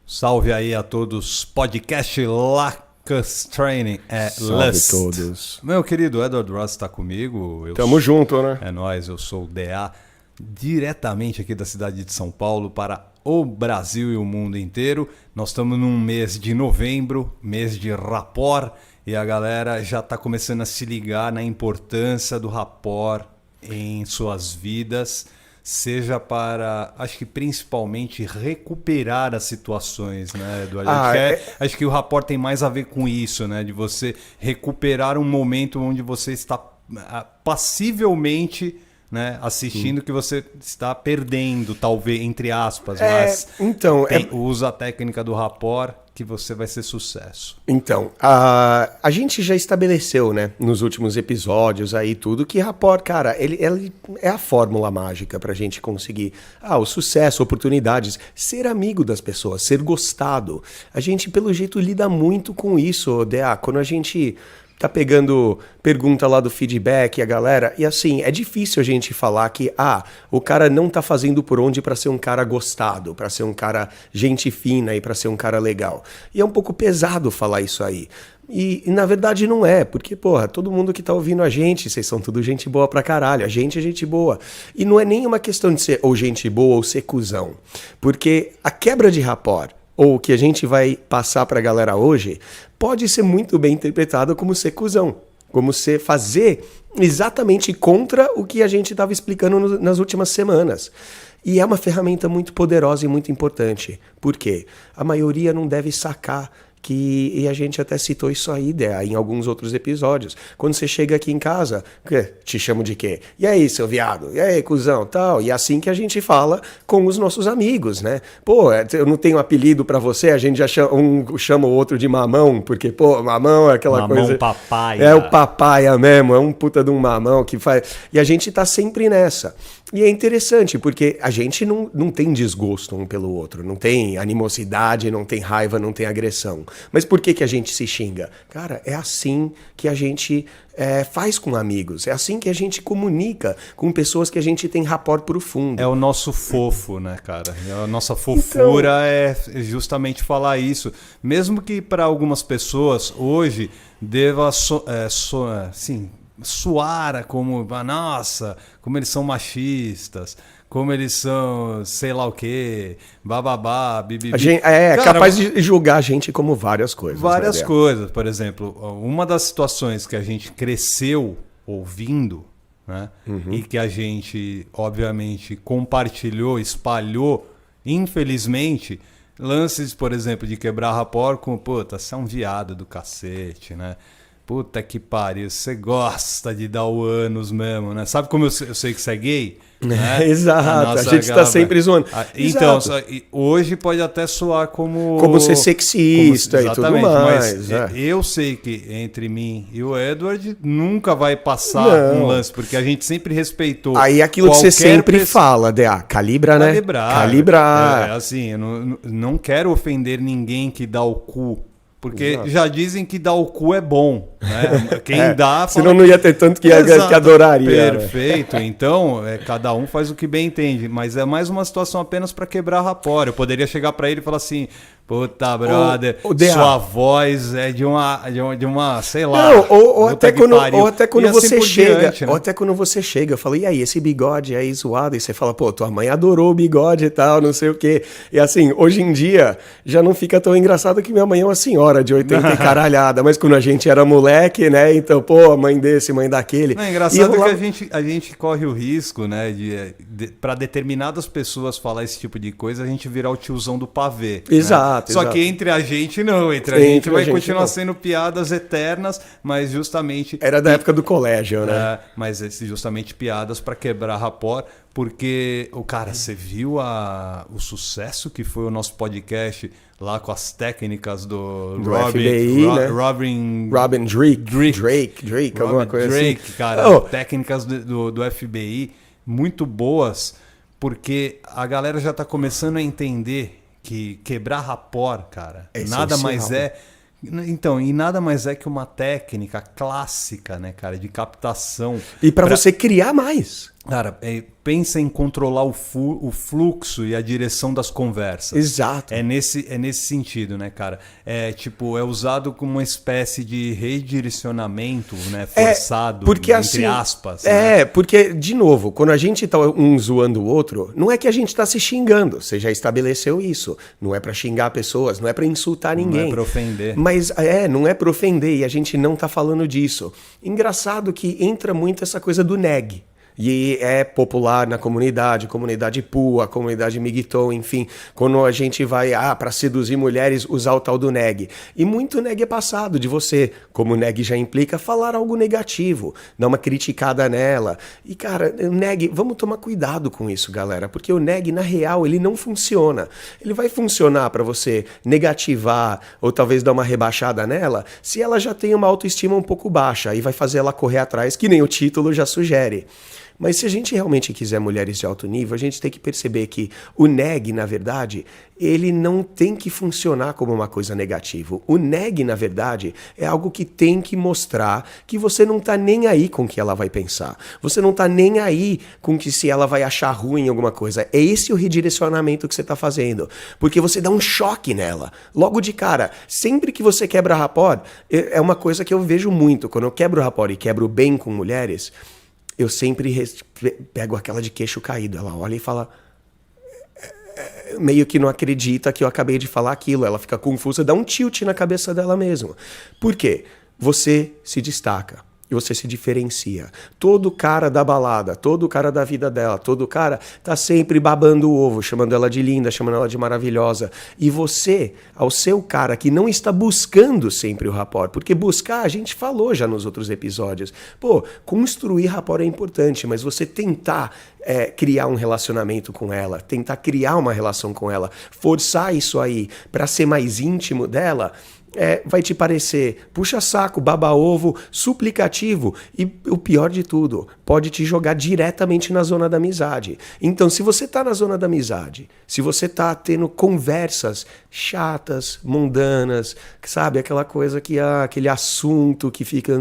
Salve aí a todos, podcast Lacus Training Salve Lust. todos. Meu querido Edward Ross está comigo. Tamo junto, né? É nóis, eu sou o DA, diretamente aqui da cidade de São Paulo para o Brasil e o mundo inteiro. Nós estamos num mês de novembro, mês de rapport, e a galera já está começando a se ligar na importância do rapport em suas vidas, seja para, acho que principalmente, recuperar as situações, né, Eduardo? Acho que o rapport tem mais a ver com isso, né? De você recuperar um momento onde você está passivelmente, né, assistindo que você está perdendo, talvez, entre aspas, mas usa a técnica do rapport que você vai ser sucesso. Então, a gente já estabeleceu, né, nos últimos episódios aí tudo, que rapport, cara, ele é a fórmula mágica pra gente conseguir o sucesso, oportunidades, ser amigo das pessoas, ser gostado. A gente, pelo jeito, lida muito com isso, DA, quando a gente tá pegando pergunta lá do feedback, a galera, e assim, é difícil a gente falar que, o cara não tá fazendo por onde pra ser um cara gostado, pra ser um cara gente fina e pra ser um cara legal. E é um pouco pesado falar isso aí. E na verdade não é, porque, porra, todo mundo que tá ouvindo a gente, vocês são tudo gente boa pra caralho, a gente é gente boa. E não é nem uma questão de ser ou gente boa ou ser cuzão, porque a quebra de rapport, ou o que a gente vai passar pra galera hoje, pode ser muito bem interpretado como ser cuzão, como ser fazer exatamente contra o que a gente estava explicando nas últimas semanas. E é uma ferramenta muito poderosa e muito importante. Por quê? A maioria não deve sacar e a gente até citou isso aí, em alguns outros episódios. Quando você chega aqui em casa, te chamo de quê? E aí, seu viado? E aí, cuzão? Tal. E é assim que a gente fala com os nossos amigos, né? Pô, eu não tenho apelido pra você, a gente já chama o outro de mamão, porque, pô, mamão é aquela coisa... Mamão papaya. É o papaya mesmo, é um puta de um mamão que faz... E a gente tá sempre nessa. E é interessante, porque a gente não tem desgosto um pelo outro, não tem animosidade, não tem raiva, não tem agressão. Mas por que a gente se xinga? Cara, é assim que a gente faz com amigos, é assim que a gente comunica com pessoas que a gente tem rapport profundo. É o nosso fofo, né, cara? A nossa fofura é justamente falar isso. Mesmo que para algumas pessoas hoje deva soar como, nossa, como eles são machistas, como eles são sei lá o quê, bababá, bibibi. A gente capaz de julgar a gente como várias coisas. Várias coisas. Por exemplo, uma das situações que a gente cresceu ouvindo, né, e que a gente, obviamente, compartilhou, espalhou, infelizmente, lances, por exemplo, de quebrar rapport com, puta, você é um viado do cacete, né? Puta que pariu, você gosta de dar o ânus mesmo, né? Sabe como eu sei que você é gay? Né? Exato, a gente tá sempre zoando. Então, hoje pode até soar como ser sexista e tudo mais. Mas eu sei que entre mim e o Edward nunca vai passar um lance, porque a gente sempre respeitou. Aí aquilo que você sempre fala, DA, calibra, né? Calibrar. Assim, eu não quero ofender ninguém que dá o cu. Porque já dizem que dar o cu é bom, né? Quem dá... Senão não ia ter tanto que adoraria. Perfeito. Né? Então, cada um faz o que bem entende. Mas é mais uma situação apenas para quebrar rapport. Eu poderia chegar para ele e falar assim... Puta, brother, sua voz é de uma sei lá... Não, ou até quando você assim chega... diante, né? Ou até quando você chega, eu falo, e aí, esse bigode aí zoado? E você fala, pô, tua mãe adorou o bigode e tal, não sei o quê. E assim, hoje em dia, já não fica tão engraçado que minha mãe é uma senhora de 80 e caralhada. Mas quando a gente era moleque, né? Então, pô, mãe desse, mãe daquele. Não, é engraçado que a gente corre o risco, né? Para determinadas pessoas falar esse tipo de coisa, a gente virar o tiozão do pavê. Exato. Né? Só que entre a gente não, a gente vai continuar sendo piadas eternas, mas justamente... Era da época do colégio, né? Mas justamente piadas para quebrar rapport, porque, cara, você viu o sucesso que foi o nosso podcast lá com as técnicas do Robin Drake, alguma coisa Drake, assim. Cara, técnicas do FBI muito boas, porque a galera já está começando a entender que quebrar rapport, cara, nada mais é... Então, e nada mais é que uma técnica clássica, né, cara, de captação. E para você criar mais. Cara, pensa em controlar o fluxo e a direção das conversas. Exato. É nesse sentido, né, cara? É usado como uma espécie de redirecionamento, né, forçado, porque, entre assim, aspas. Né? Porque, de novo, quando a gente tá um zoando o outro, não é que a gente tá se xingando. Você já estabeleceu isso. Não é pra xingar pessoas, não é pra insultar ninguém. Não é pra ofender. Mas, não é pra ofender e a gente não tá falando disso. Engraçado que entra muito essa coisa do neg. E é popular na comunidade pua, comunidade migton, enfim, quando a gente vai para seduzir mulheres, usar o tal do neg. E muito neg é passado de você, como o neg já implica, falar algo negativo, dar uma criticada nela. E cara, o neg, vamos tomar cuidado com isso, galera, porque o neg, na real, ele não funciona. Ele vai funcionar para você negativar ou talvez dar uma rebaixada nela, se ela já tem uma autoestima um pouco baixa e vai fazer ela correr atrás, que nem o título já sugere. Mas se a gente realmente quiser mulheres de alto nível, a gente tem que perceber que o neg, na verdade, ele não tem que funcionar como uma coisa negativa. O neg, na verdade, é algo que tem que mostrar que você não tá nem aí com o que ela vai pensar. Você não tá nem aí com que se ela vai achar ruim alguma coisa. É esse o redirecionamento que você tá fazendo. Porque você dá um choque nela. Logo de cara, sempre que você quebra rapport, é uma coisa que eu vejo muito. Quando eu quebro rapport e quebro bem com mulheres, eu sempre pego aquela de queixo caído. Ela olha e fala... meio que não acredita que eu acabei de falar aquilo. Ela fica confusa, dá um tilt na cabeça dela mesmo. Por quê? Você se destaca. E você se diferencia. Todo cara da balada, todo cara da vida dela, todo cara tá sempre babando o ovo, chamando ela de linda, chamando ela de maravilhosa. E você, ao ser o cara que não está buscando sempre o rapport, porque buscar, a gente falou já nos outros episódios. Pô, construir rapport é importante, mas você tentar criar um relacionamento com ela, tentar criar uma relação com ela, forçar isso aí para ser mais íntimo dela, vai te parecer puxa-saco, baba-ovo, suplicativo e o pior de tudo, pode te jogar diretamente na zona da amizade. Então, se você tá na zona da amizade, se você tá tendo conversas chatas, mundanas, sabe, aquela coisa que aquele assunto que fica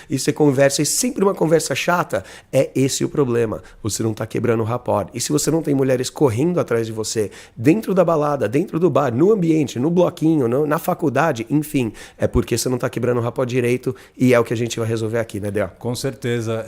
e você conversa, e sempre uma conversa chata, é esse o problema. Você não tá quebrando o rapport. E se você não tem mulheres correndo atrás de você, dentro da balada, dentro do bar, no ambiente, no bloquinho, na faculdade, enfim, é porque você não tá quebrando o rapport direito e é o que a gente vai resolver aqui, né, Dea? Com certeza.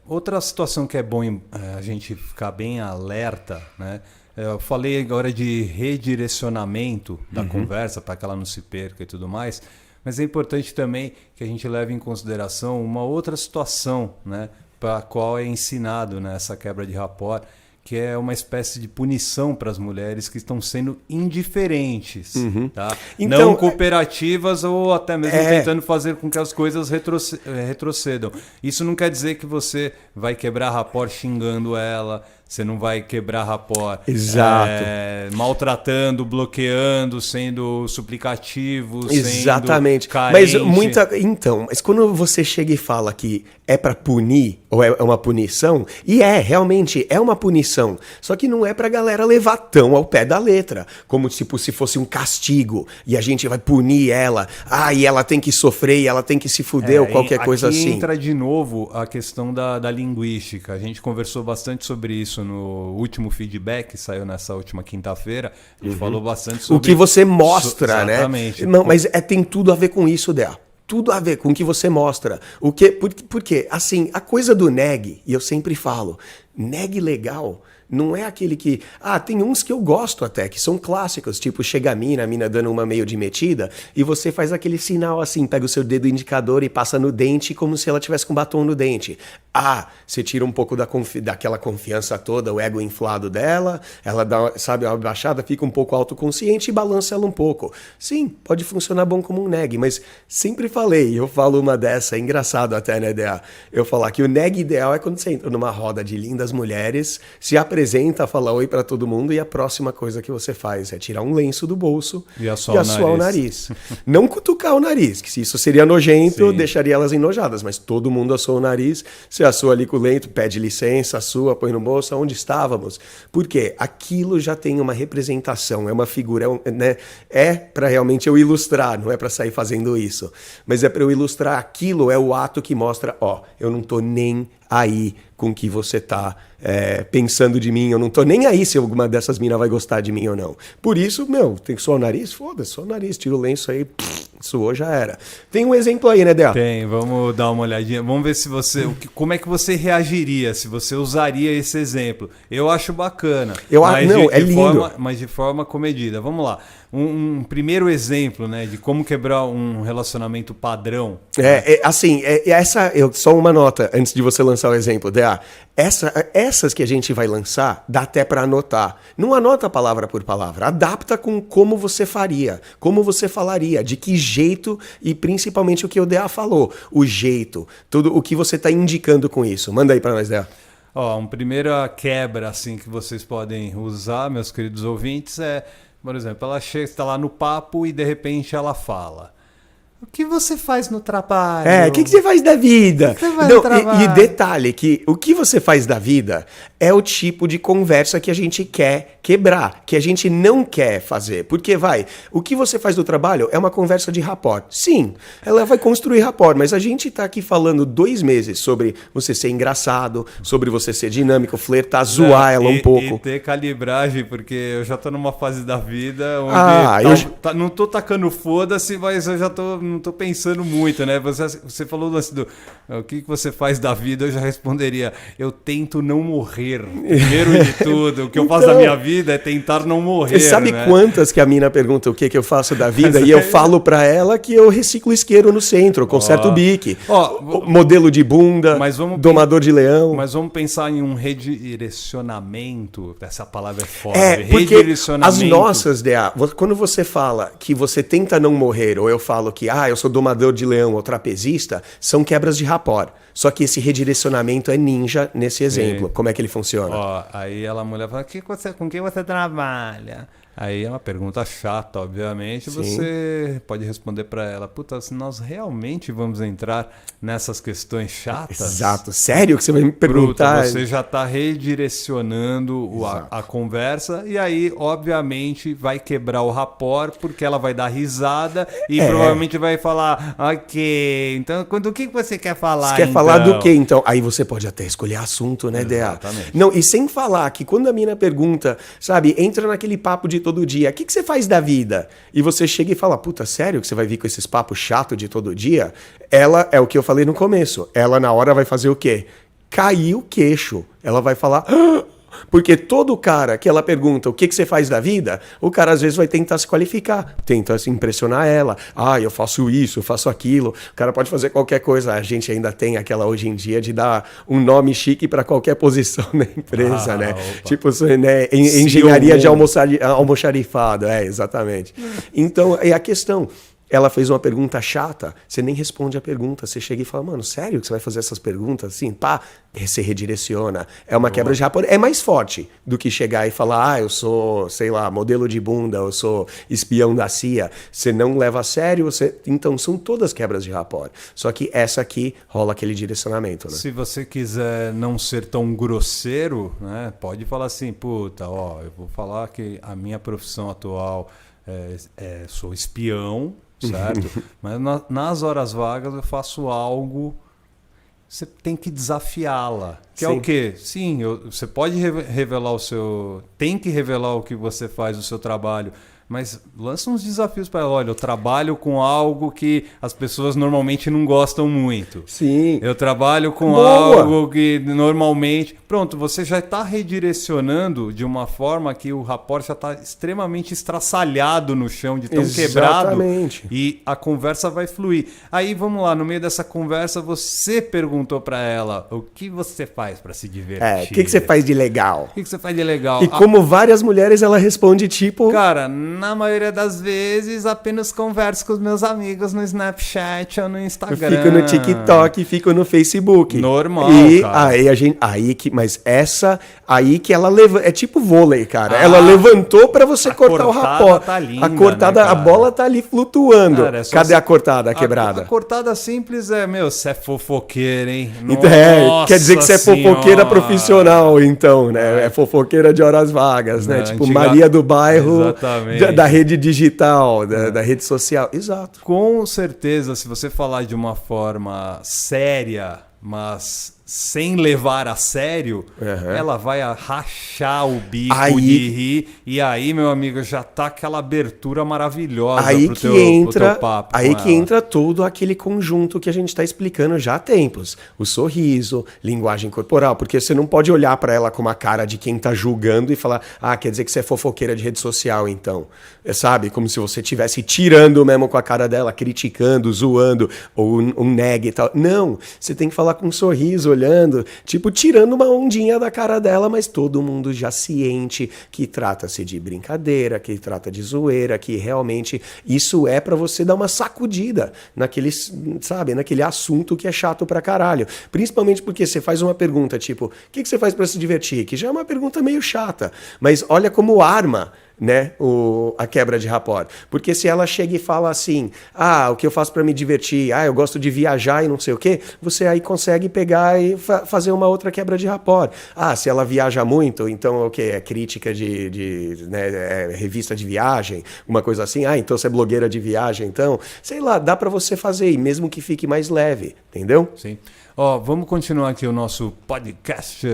Outra situação que é bom a gente ficar bem alerta, né? Eu falei agora de redirecionamento da conversa para que ela não se perca e tudo mais, mas é importante também que a gente leve em consideração uma outra situação, né, para a qual é ensinado nessa quebra de rapport, que é uma espécie de punição para as mulheres que estão sendo indiferentes, tá? Então, não cooperativas ou até mesmo tentando fazer com que as coisas retrocedam. Isso não quer dizer que você vai quebrar rapport xingando ela, você não vai quebrar rapport maltratando, bloqueando, sendo suplicativo, exatamente. Sendo carente. Mas quando você chega e fala que é para punir, ou é uma punição, e realmente é uma punição, só que não é pra galera levar tão ao pé da letra, como tipo se fosse um castigo, e a gente vai punir ela, e ela tem que sofrer, e ela tem que se fuder, ou qualquer coisa assim. Aqui entra de novo a questão da linguística. A gente conversou bastante sobre isso no último feedback, que saiu nessa última quinta-feira. A gente falou bastante sobre... O que você mostra, né? Exatamente. Não, mas tem tudo a ver com isso, Dea. Tudo a ver com o que você mostra. Porque, assim, a coisa do neg, e eu sempre falo, neg legal não é aquele que... tem uns que eu gosto até, que são clássicos, tipo chega a mina dando uma meio de metida, e você faz aquele sinal assim, pega o seu dedo indicador e passa no dente como se ela tivesse com batom no dente. Você tira um pouco daquela confiança toda, o ego inflado dela, ela dá, sabe, uma baixada, fica um pouco autoconsciente e balança ela um pouco. Sim, pode funcionar bom como um neg, mas sempre falei, eu falo uma dessa, é engraçado até, né, Dea? Eu falar que o neg ideal é quando você entra numa roda de lindas mulheres, se apresenta, fala oi pra todo mundo e a próxima coisa que você faz é tirar um lenço do bolso e assoar o nariz. Não cutucar o nariz, que se isso seria nojento, deixaria elas enojadas, mas todo mundo assou o nariz, você assou ali com o lento, pede licença, assua, põe no bolso, onde estávamos? Porque aquilo já tem uma representação, é uma figura, né? É para realmente eu ilustrar, não é para sair fazendo isso, mas é para eu ilustrar aquilo, é o ato que mostra, eu não tô nem aí com o que você tá pensando de mim. Eu não tô nem aí se alguma dessas minas vai gostar de mim ou não. Por isso, tem que suar o nariz? Foda-se, suar o nariz, tira o lenço aí, suou, já era. Tem um exemplo aí, né, Dea? Tem, vamos dar uma olhadinha. Vamos ver se como é que você reagiria, se você usaria esse exemplo. Eu acho bacana. É lindo. Mas de forma comedida. Vamos lá. Um primeiro exemplo, né, de como quebrar um relacionamento padrão. Só uma nota antes de você lançar o exemplo, Dea. Essas que a gente vai lançar, dá até para anotar. Não anota palavra por palavra, adapta com como você faria, como você falaria, de que jeito e principalmente o que o Dea falou, o jeito, tudo o que você está indicando com isso. Manda aí para nós, Dea. Uma primeira quebra assim que vocês podem usar, meus queridos ouvintes, por exemplo, ela chega, está lá no papo e de repente ela fala: o que você faz no trabalho? O que você faz da vida? O que você faz no trabalho? E detalhe, que o que você faz da vida é o tipo de conversa que a gente quer quebrar, que a gente não quer fazer. Porque o que você faz do trabalho é uma conversa de rapport. Sim, ela vai construir rapport, mas a gente tá aqui falando 2 meses sobre você ser engraçado, sobre você ser dinâmico, flertar, zoar ela um pouco. E ter calibragem, porque eu já tô numa fase da vida onde não tô tacando foda-se, mas eu já não tô pensando muito, né? Você falou o que você faz da vida, eu já responderia: eu tento não morrer. Primeiro de tudo, o que eu faço da minha vida é tentar não morrer. Você sabe, né? Quantas que a mina pergunta o que eu faço da vida e eu falo pra ela que eu reciclo isqueiro no centro, conserto o bique, modelo de bunda, domador de leão. Mas vamos pensar em um redirecionamento. Essa palavra é foda. Porque redirecionamento. as nossas, Dea, quando você fala que você tenta não morrer, ou eu falo que eu sou domador de leão ou trapezista, são quebras de rapport. Só que esse redirecionamento é ninja nesse exemplo. Como é que ele funciona? Aí a mulher fala: com quem você trabalha? Aí é uma pergunta chata, obviamente. Sim. Você pode responder para ela: puta, se nós realmente vamos entrar nessas questões chatas? Exato. Sério que você vai me perguntar? Bruto, você já está redirecionando a conversa e aí, obviamente, vai quebrar o rapport porque ela vai dar risada e provavelmente vai falar: ok, então do que você quer falar? Você quer falar do quê, então? Aí você pode até escolher assunto, né, Dea? Exatamente. Não, e sem falar que quando a mina pergunta, sabe, entra naquele papo de todo dia, o que você faz da vida? E você chega e fala: puta, sério que você vai vir com esses papos chato de todo dia? Ela, é o que eu falei no começo, ela na hora vai fazer o quê? Cair o queixo. Ela vai falar: porque todo cara que ela pergunta o que você faz da vida, o cara às vezes vai tentar se qualificar, tenta se impressionar ela. Eu faço isso, eu faço aquilo. O cara pode fazer qualquer coisa. A gente ainda tem aquela hoje em dia de dar um nome chique para qualquer posição na empresa, né? Opa. Tipo, né? Engenharia de almoxarifado. Exatamente. Então, é a questão. Ela fez uma pergunta chata, você nem responde a pergunta. Você chega e fala: mano, sério que você vai fazer essas perguntas assim? Pá, você redireciona. É uma quebra de rapport. É mais forte do que chegar e falar: eu sou, sei lá, modelo de bunda, eu sou espião da CIA. Você não leva a sério, então são todas quebras de rapport. Só que essa aqui rola aquele direcionamento, né? Se você quiser não ser tão grosseiro, né, pode falar assim: puta, eu vou falar que a minha profissão atual sou espião, certo? Mas nas horas vagas eu faço algo, você tem que desafiá-la. Que é o quê? Sim, você pode revelar tem que revelar o que você faz, o seu trabalho, mas lança uns desafios para ela. Olha, eu trabalho com algo que as pessoas normalmente não gostam muito. Sim. Eu trabalho com algo que normalmente... Pronto, você já está redirecionando de uma forma que o rapport já está extremamente estraçalhado no chão, de tão quebrado. E a conversa vai fluir. Aí, vamos lá, no meio dessa conversa, você perguntou para ela: o que você faz para se divertir? O que você faz de legal? O que você faz de legal? E como várias mulheres, ela responde tipo... Cara, na maioria das vezes, apenas converso com os meus amigos no Snapchat ou no Instagram. Eu fico no TikTok, fico no Facebook. Normal, cara. Mas essa aí que ela levanta... É tipo vôlei, cara. Ela levantou pra você cortar o rapport. Tá linda, a cortada, né, a bola tá ali flutuando. Cara, cadê a cortada quebrada? A cortada simples você é fofoqueira, hein? Quer dizer que você é fofoqueira profissional, então, né? É fofoqueira de horas vagas, né? Tipo Maria do Bairro... Exatamente. Da rede digital, da rede social. Exato. Com certeza, se você falar de uma forma séria, mas sem levar a sério, ela vai rachar o bico de rir. E aí, meu amigo, já tá aquela abertura maravilhosa pro teu papo. Aí que entra todo aquele conjunto que a gente está explicando já há tempos. O sorriso, linguagem corporal, porque você não pode olhar para ela com uma cara de quem tá julgando e falar, quer dizer que você é fofoqueira de rede social, então. Sabe? Como se você estivesse tirando mesmo com a cara dela, criticando, zoando, ou um neg e tal. Não, você tem que falar com um sorriso, olhando, tipo, tirando uma ondinha da cara dela, mas todo mundo já ciente que trata-se de brincadeira, que trata de zoeira, que realmente isso é pra você dar uma sacudida naquele, sabe, naquele assunto que é chato pra caralho. Principalmente porque você faz uma pergunta, tipo, o que você faz pra se divertir? Que já é uma pergunta meio chata, mas olha como arma, né, a quebra de rapport. Porque se ela chega e fala assim, o que eu faço para me divertir, eu gosto de viajar e não sei o quê, você aí consegue pegar e fazer uma outra quebra de rapport. Se ela viaja muito, então o que? É crítica né, revista de viagem, uma coisa assim, então você é blogueira de viagem, então, sei lá, dá para você fazer, e mesmo que fique mais leve, entendeu? Sim. Vamos continuar aqui o nosso podcast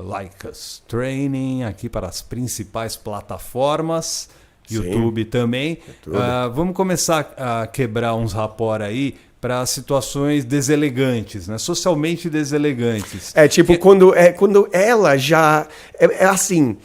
Like Us Training, aqui para as principais plataformas, YouTube Sim. também. Vamos começar a quebrar uns rapport aí para situações deselegantes, né? Socialmente deselegantes. Quando ela já... É assim...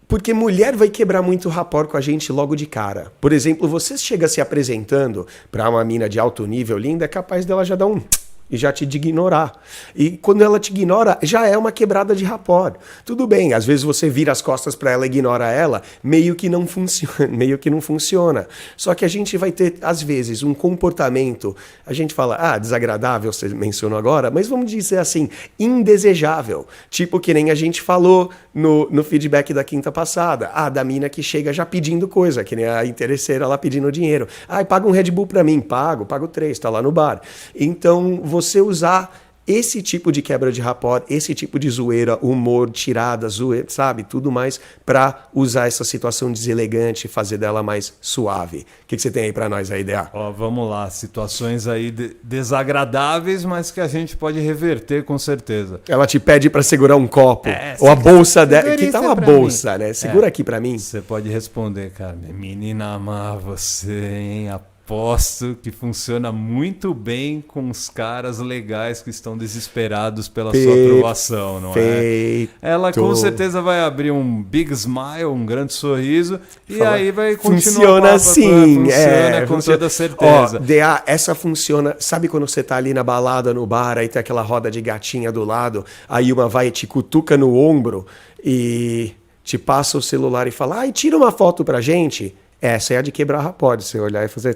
Porque mulher vai quebrar muito rapport com a gente logo de cara. Por exemplo, você chega se apresentando para uma mina de alto nível linda, é capaz dela já dar um... e já te ignorar. E quando ela te ignora, já é uma quebrada de rapport. Tudo bem, às vezes você vira as costas para ela e ignora ela, meio que não funciona. Só que a gente vai ter, às vezes, um comportamento, a gente fala, desagradável, você mencionou agora, mas vamos dizer assim, indesejável. Tipo que nem a gente falou no feedback da quinta passada. Da mina que chega já pedindo coisa, que nem a interesseira lá pedindo dinheiro. Paga um Red Bull pra mim. Pago 3, tá lá no bar. Então, você usar esse tipo de quebra de rapport, esse tipo de zoeira, humor, tirada, zoeira, sabe? Tudo mais para usar essa situação deselegante e fazer dela mais suave. O que você tem aí para nós, aí, DA? Vamos lá. Situações aí desagradáveis, mas que a gente pode reverter com certeza. Ela te pede para segurar um copo. Ou a bolsa dela. Que tal a bolsa, né? Segura aqui para mim. Você pode responder, cara. Menina, amar você, hein? Aposto que funciona muito bem com os caras legais que estão desesperados pela sua aprovação, não é? Ela com certeza vai abrir um big smile, um grande sorriso, e aí vai continuar. Funciona assim. Funciona com toda certeza. DA, essa funciona. Sabe quando você tá ali na balada, no bar, aí tem aquela roda de gatinha do lado, aí uma vai e te cutuca no ombro e te passa o celular e fala, tira uma foto pra gente. Essa é a de quebrar rapport, você olhar e fazer...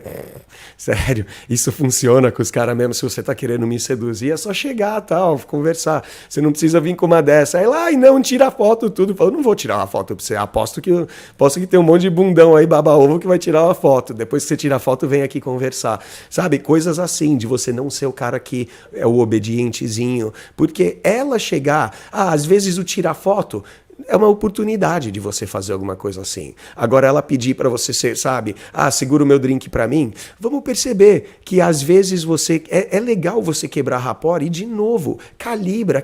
Sério, isso funciona com os caras mesmo. Se você tá querendo me seduzir, é só chegar, tal, conversar. Você não precisa vir com uma dessa. Aí lá, não, tira a foto, tudo. Eu não vou tirar uma foto pra você. Aposto que tem um monte de bundão aí, baba-ovo, que vai tirar uma foto. Depois que você tira a foto, vem aqui conversar. Sabe, coisas assim, de você não ser o cara que é o obedientezinho. Porque ela chegar... às vezes o tirar foto... é uma oportunidade de você fazer alguma coisa assim. Agora ela pedir para você ser, sabe, segura o meu drink para mim. Vamos perceber que às vezes você é legal você quebrar rapport e de novo,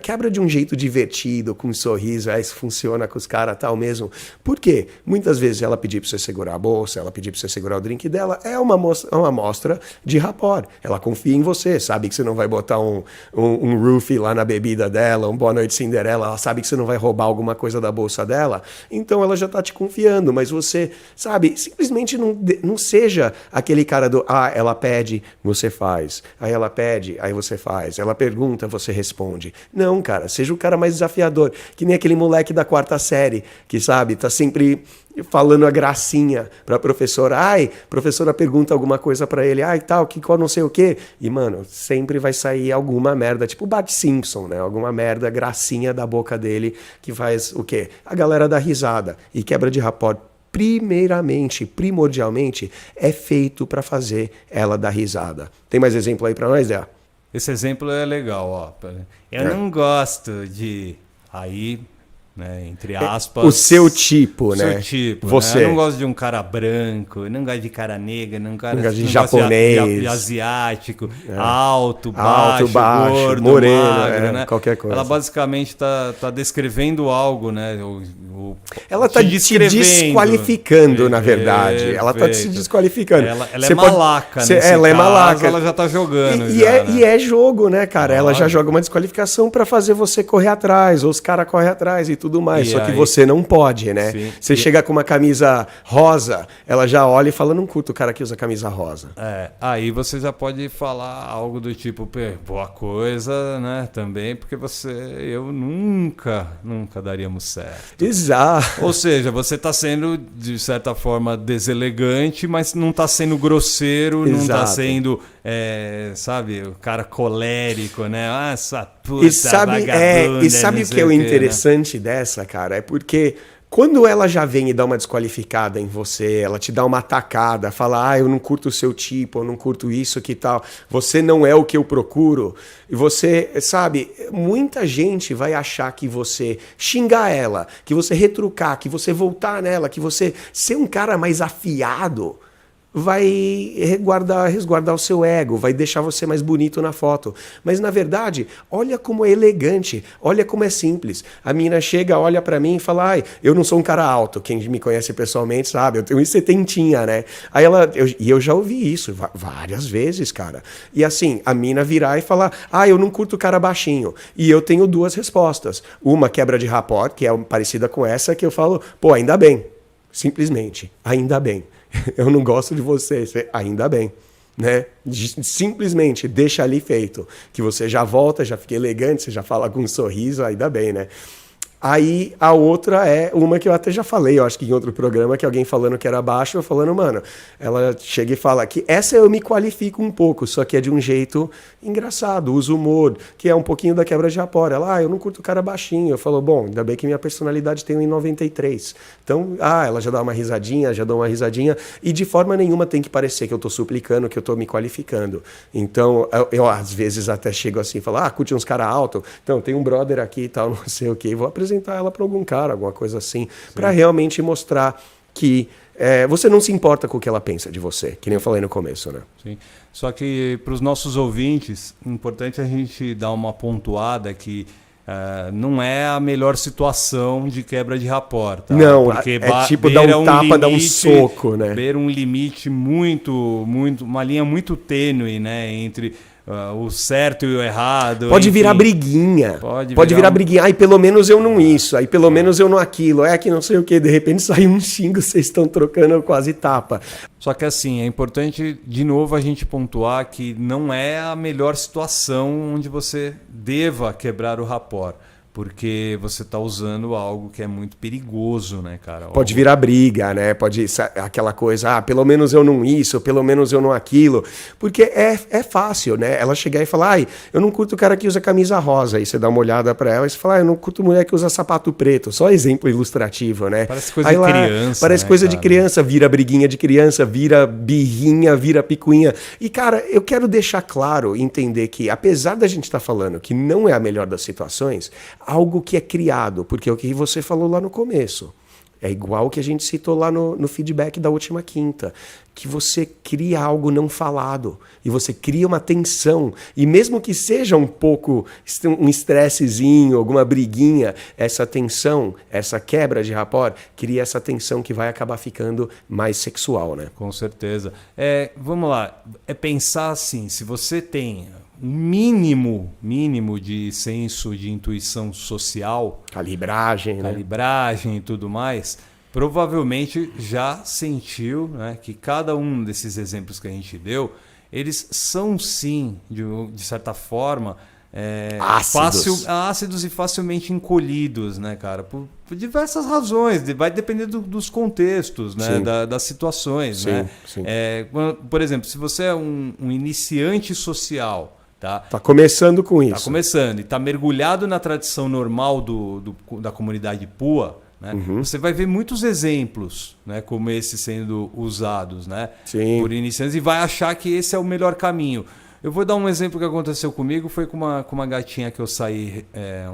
quebra de um jeito divertido, com um sorriso, isso funciona com os caras tal mesmo. Por quê? Muitas vezes ela pedir para você segurar a bolsa, ela pedir para você segurar o drink dela, é uma amostra de rapport. Ela confia em você, sabe que você não vai botar um roofie lá na bebida dela, um Boa Noite Cinderela, ela sabe que você não vai roubar alguma coisa da bolsa dela, então ela já tá te confiando, mas você, sabe, simplesmente não seja aquele cara do, ela pede, você faz, aí ela pede, aí você faz, ela pergunta, você responde. Não, cara, seja o cara mais desafiador, que nem aquele moleque da 4ª série, que, sabe, tá sempre falando a gracinha pra professora. Professora pergunta alguma coisa pra ele, tal, qual não sei o quê. E, mano, sempre vai sair alguma merda, tipo o Bart Simpson, né? Alguma merda, gracinha da boca dele, que faz o quê? A galera dá risada. E quebra de rapport, primordialmente, é feito pra fazer ela dar risada. Tem mais exemplo aí pra nós, Dea? Esse exemplo é legal, ó. Eu não gosto de... Aí... né? Entre aspas. O seu tipo, né? Seu tipo. Você. Né? Eu não gosto de um cara branco, eu não gosto de cara negra, não gosto de japonês, de asiático, alto, baixo, gordo, moreno, magro, né? Qualquer coisa. Ela basicamente tá descrevendo algo, né? Ela está te desqualificando, na verdade. Ela está se desqualificando. Ela é malaca, né? Ela é malaca. Ela já está jogando. E é jogo, né, cara? Ela já joga uma desqualificação para fazer você correr atrás, ou os caras correm atrás e tudo mais. Só que você não pode, né? Sim. Você chega com uma camisa rosa, ela já olha e fala, não curto o cara que usa camisa rosa. Aí você já pode falar algo do tipo, boa coisa, né? Também, porque eu nunca daríamos certo. Exato. Ou seja, você está sendo, de certa forma, deselegante, mas não está sendo grosseiro, não está sendo, sabe, o cara colérico, né? Ah, essa puta vagabunda. E sabe o que é o interessante dessa, cara? É porque quando ela já vem e dá uma desqualificada em você, ela te dá uma atacada, fala, eu não curto o seu tipo, eu não curto isso, que tal, você não é o que eu procuro, e você, sabe, muita gente vai achar que você xingar ela, que você retrucar, que você voltar nela, que você ser um cara mais afiado, vai resguardar o seu ego, vai deixar você mais bonito na foto. Mas, na verdade, olha como é elegante, olha como é simples. A menina chega, olha pra mim e fala, eu não sou um cara alto, quem me conhece pessoalmente sabe, eu tenho 1,70, né? Aí eu já ouvi isso várias vezes, cara. E assim, a mina virar e falar, eu não curto cara baixinho. E eu tenho duas respostas. Uma quebra de rapport, que é parecida com essa, que eu falo, ainda bem. Simplesmente, ainda bem. Eu não gosto de você, ainda bem, né? Simplesmente deixa ali feito, que você já volta, já fica elegante, você já fala com um sorriso, ainda bem, né? Aí a outra é uma que eu até já falei, eu acho que em outro programa, que alguém falando que era baixo, eu falando, mano, ela chega e fala que essa eu me qualifico um pouco, só que é de um jeito engraçado, uso humor, que é um pouquinho da quebra de rapport. Ela, eu não curto o cara baixinho. Eu falo, bom, ainda bem que minha personalidade tem 1,93. Então, ela já dá uma risadinha, e de forma nenhuma tem que parecer que eu tô suplicando, que eu tô me qualificando. Então, eu às vezes até chego assim e falo, curte uns cara alto, então tem um brother aqui e tal, não sei o que, vou apresentar ela para algum cara, alguma coisa assim, para realmente mostrar que você não se importa com o que ela pensa de você, que nem eu falei no começo, né? Sim. Só que para os nossos ouvintes, é importante a gente dar uma pontuada que não é a melhor situação de quebra de rapport. Tá? Não, porque é tipo dar um tapa, limite, dar um soco, né? Beira um limite muito, uma linha muito tênue, né, entre o certo e o errado. Pode virar briguinha. Pode virar briguinha. Aí pelo menos eu não isso. Aí pelo menos eu não aquilo. Que não sei o que. De repente sai um xingo, vocês estão trocando quase tapa. Só que assim, é importante de novo a gente pontuar que não é a melhor situação onde você deva quebrar o rapport. Porque você está usando algo que é muito perigoso, né, cara? Pode virar briga, né? Pode aquela coisa, pelo menos eu não isso, pelo menos eu não aquilo. Porque é fácil, né? Ela chegar e falar, eu não curto o cara que usa camisa rosa. Aí você dá uma olhada pra ela e você fala, eu não curto mulher que usa sapato preto. Só exemplo ilustrativo, né? Parece coisa de criança. Parece coisa de criança, vira briguinha de criança, vira birrinha, vira picuinha. E, cara, eu quero deixar claro, entender que, apesar da gente estar falando que não é a melhor das situações, algo que é criado, porque é o que você falou lá no começo. É igual o que a gente citou lá no feedback da última quinta, que você cria algo não falado, e você cria uma tensão, e mesmo que seja um pouco, um estressezinho, alguma briguinha, essa tensão, essa quebra de rapport, cria essa tensão que vai acabar ficando mais sexual, né? Com certeza. Vamos lá, pensar assim, se você tem um mínimo de senso de intuição social, calibragem e tudo mais, provavelmente já sentiu, né, que cada um desses exemplos que a gente deu, eles são sim, de certa forma, ácidos e facilmente encolhidos, né, cara? Por diversas razões, vai depender dos contextos, né, das situações. Sim, né? Sim. Por exemplo, se você é um iniciante social, Tá começando com isso. Tá começando e tá mergulhado na tradição normal da comunidade Pua, né? Você vai ver muitos exemplos, né, como esses sendo usados, né, por iniciantes, e vai achar que esse é o melhor caminho. Eu vou dar um exemplo que aconteceu comigo, foi com uma gatinha que eu saí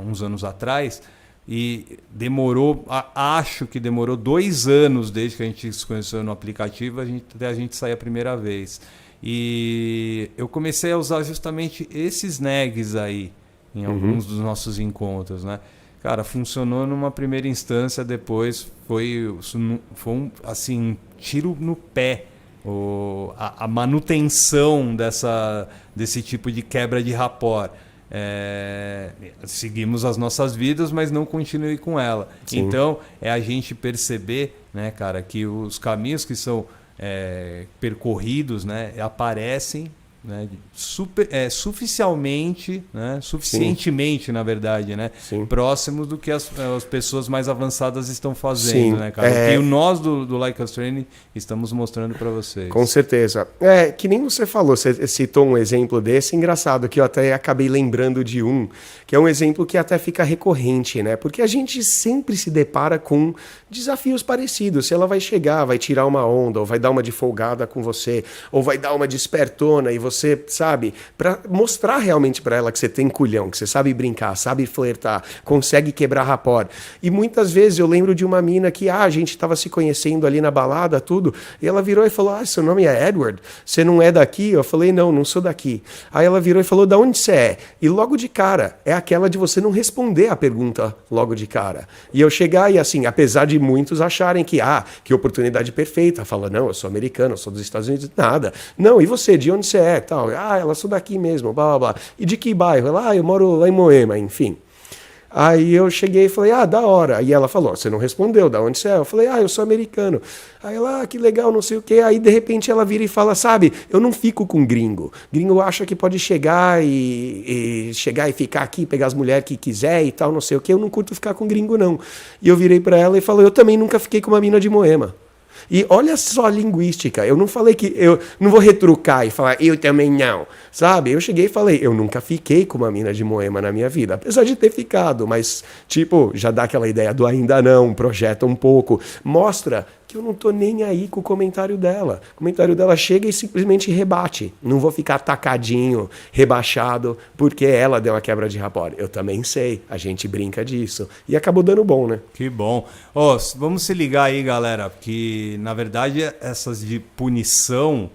uns anos atrás, E demorou, acho que demorou 2 anos desde que a gente se conheceu no aplicativo até a gente sair a primeira vez. E eu comecei a usar justamente esses nags aí em alguns dos nossos encontros, né? Cara, funcionou numa primeira instância, depois foi um assim, tiro no pé. A manutenção desse tipo de quebra de rapport. Seguimos as nossas vidas, mas não continue com ela. Sim. Então, é a gente perceber, né, cara, que os caminhos que são percorridos, né, aparecem, né, suficientemente, na verdade, né, próximos do que as pessoas mais avançadas estão fazendo, né, cara? E nós do Like Us Training estamos mostrando para vocês. Com certeza. Que nem você falou, você citou um exemplo desse, engraçado, que eu até acabei lembrando de que é um exemplo que até fica recorrente, né? Porque a gente sempre se depara com desafios parecidos. Se ela vai chegar, vai tirar uma onda, ou vai dar uma de folgada com você, ou vai dar uma de espertona e você, sabe, para mostrar realmente para ela que você tem culhão, que você sabe brincar, sabe flertar, consegue quebrar rapport. E muitas vezes eu lembro de uma mina que a gente estava se conhecendo ali na balada, tudo, e ela virou e falou: seu nome é Edward? Você não é daqui? Eu falei: não sou daqui. Aí ela virou e falou: da onde você é? E logo de cara, é aquela de você não responder a pergunta logo de cara. E eu chegar e assim, apesar de muitos acharem que oportunidade perfeita, fala: não, eu sou americano, eu sou dos Estados Unidos, nada. Não, e você, de onde você é? Tal. Ela sou daqui mesmo, blá, blá, blá. E de que bairro? Ela, eu moro lá em Moema, enfim. Aí eu cheguei e falei: da hora. E ela falou: você não respondeu, da onde você é? Eu falei: eu sou americano. Aí ela: que legal, não sei o quê. Aí de repente ela vira e fala: sabe, eu não fico com gringo. Gringo acha que pode chegar e ficar aqui, pegar as mulheres que quiser e tal, não sei o quê. Eu não curto ficar com gringo, não. E eu virei pra ela e falei: eu também nunca fiquei com uma mina de Moema. E olha só a linguística, eu não falei que... Eu não vou retrucar e falar: eu também não, sabe? Eu cheguei e falei: eu nunca fiquei com uma mina de Moema na minha vida, apesar de ter ficado, mas, tipo, já dá aquela ideia do ainda não, projeta um pouco, mostra que eu não tô nem aí com o comentário dela. O comentário dela chega e simplesmente rebate. Não vou ficar atacadinho, rebaixado, porque ela deu uma quebra de rapport. Eu também sei, a gente brinca disso. E acabou dando bom, né? Que bom. Vamos se ligar aí, galera, que na verdade essas de punição,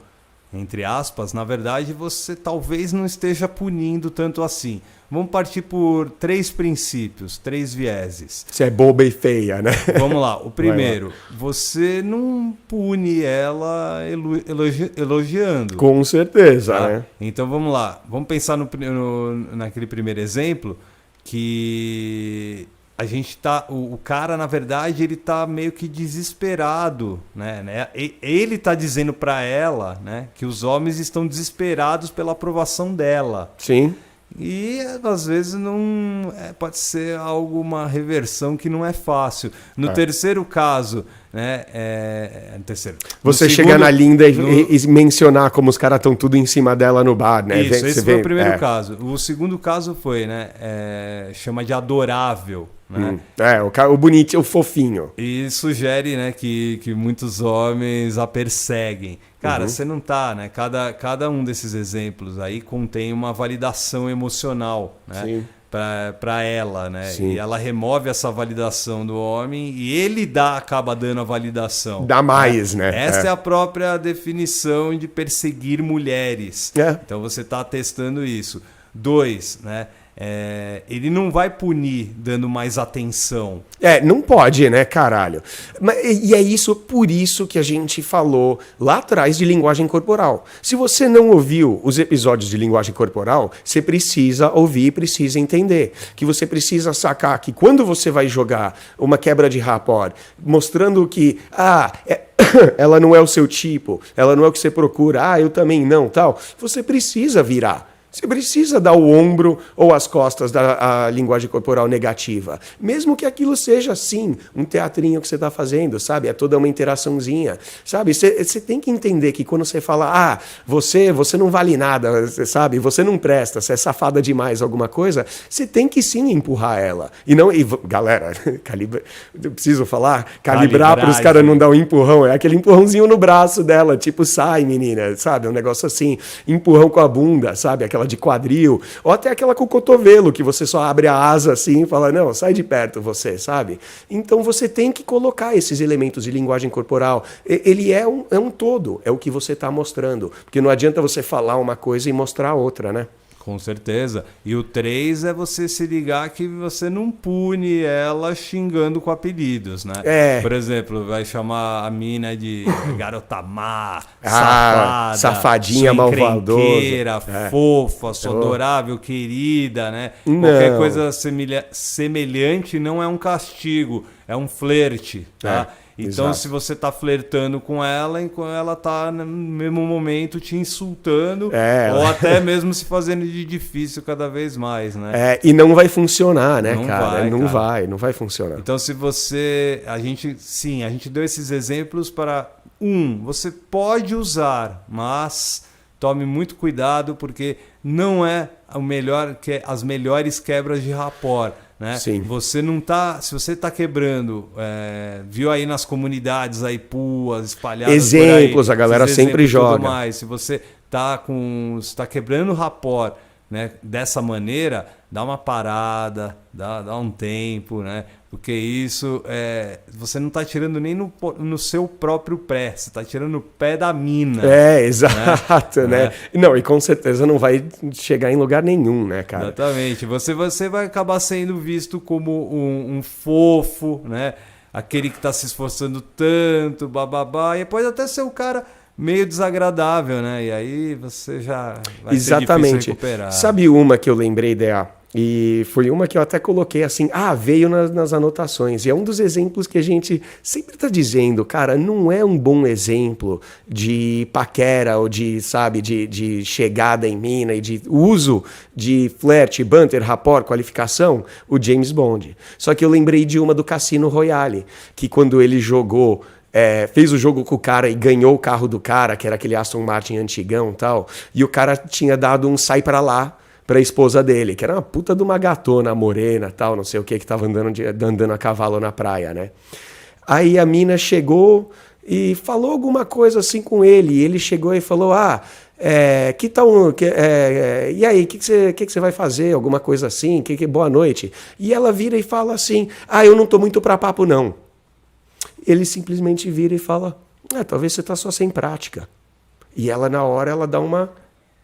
entre aspas, na verdade você talvez não esteja punindo tanto assim. Vamos partir por 3 princípios, 3 vieses. Você é boba e feia, né? Vamos lá. O primeiro, você não pune ela elogiando. Com certeza, tá? né? Então vamos lá. Vamos pensar naquele primeiro exemplo que a gente tá... O cara, na verdade, ele tá meio que desesperado, né? Ele tá dizendo para ela, né, que os homens estão desesperados pela aprovação dela. Sim. E às vezes não pode ser uma reversão que não é fácil. No terceiro caso, né? Terceiro. Você chegar na linda e mencionar como os caras estão tudo em cima dela no bar, né? Isso, esse foi o primeiro caso. O segundo caso foi, né? Chama de adorável. Né? O bonitinho, o fofinho. E sugere, né, que muitos homens a perseguem. Cara, você não tá, né? Cada um desses exemplos aí contém uma validação emocional, né? Para ela, né? Sim. E ela remove essa validação do homem e ele acaba dando a validação. Dá mais, né? Essa é a própria definição de perseguir mulheres. Então você tá testando isso. 2, né? Ele não vai punir dando mais atenção. Não pode, né, caralho? E é por isso que a gente falou lá atrás de linguagem corporal. Se você não ouviu os episódios de linguagem corporal, você precisa ouvir e precisa entender. Que você precisa sacar que quando você vai jogar uma quebra de rapport, mostrando que, ela não é o seu tipo, ela não é o que você procura, eu também não, tal, você precisa virar. Você precisa dar o ombro ou as costas da linguagem corporal negativa. Mesmo que aquilo seja, sim, um teatrinho que você está fazendo, sabe? É toda uma interaçãozinha, sabe? Você tem que entender que quando você fala, você não vale nada, sabe? Você não presta, você é safada demais, alguma coisa, você tem que sim empurrar ela. Galera, eu preciso falar, calibrar para os caras não dar um empurrão. É aquele empurrãozinho no braço dela, tipo, sai, menina, sabe? Um negócio assim, empurrão com a bunda, sabe? Aquela aquela de quadril, ou até aquela com o cotovelo, que você só abre a asa assim e fala, não, sai de perto você, sabe? Então você tem que colocar esses elementos de linguagem corporal. Ele é um todo, é o que você está mostrando. Porque não adianta você falar uma coisa e mostrar outra, né? Com certeza. E o 3 é você se ligar que você não pune ela xingando com apelidos, né? Por exemplo, vai chamar a mina de garota má, safada, safadinha, malvadosa, fofa, sua adorável, querida, né? Qualquer coisa semelhante não é um castigo, é um flerte, tá? Então, exato. Se você tá flertando com ela, enquanto ela tá no mesmo momento te insultando, ou até mesmo se fazendo de difícil cada vez mais, né? E não vai funcionar, né, não cara? Não vai funcionar. Então, se você... A gente deu esses exemplos para... Você pode usar, mas tome muito cuidado, porque não é o melhor, as melhores quebras de rapport. Né? Sim. Você não tá, se você está quebrando, viu aí nas comunidades aí puas espalhadas exemplos, por aí, a galera sempre joga. Mais. Se você está quebrando rapport, né, dessa maneira, dá uma parada, dá um tempo, né? Porque isso você não está tirando nem no seu próprio pé, você está tirando o pé da mina. Exato, né? Não, e com certeza não vai chegar em lugar nenhum, né, cara? Exatamente. Você vai acabar sendo visto como um fofo, né? Aquele que está se esforçando tanto, bababá, e pode até ser o cara meio desagradável, né? E aí você já vai ser difícil recuperar. Sabe uma que eu lembrei, DA? E foi uma que eu até coloquei assim, veio nas anotações. E é um dos exemplos que a gente sempre está dizendo, cara, não é um bom exemplo de paquera ou de chegada em mina e de uso de flerte, banter, rapport, qualificação, o James Bond. Só que eu lembrei de uma do Cassino Royale, que quando ele jogou... fez o jogo com o cara e ganhou o carro do cara, que era aquele Aston Martin antigão e tal, e o cara tinha dado um sai pra lá pra esposa dele, que era uma puta de uma gatona morena tal, não sei o que tava andando a cavalo na praia, né? Aí a mina chegou e falou alguma coisa assim com ele, e ele chegou e falou, que tal, e aí, o que você vai fazer? Alguma coisa assim, boa noite. E ela vira e fala assim, eu não tô muito pra papo não. Ele simplesmente vira e fala, talvez você tá só sem prática. E ela, na hora, ela dá uma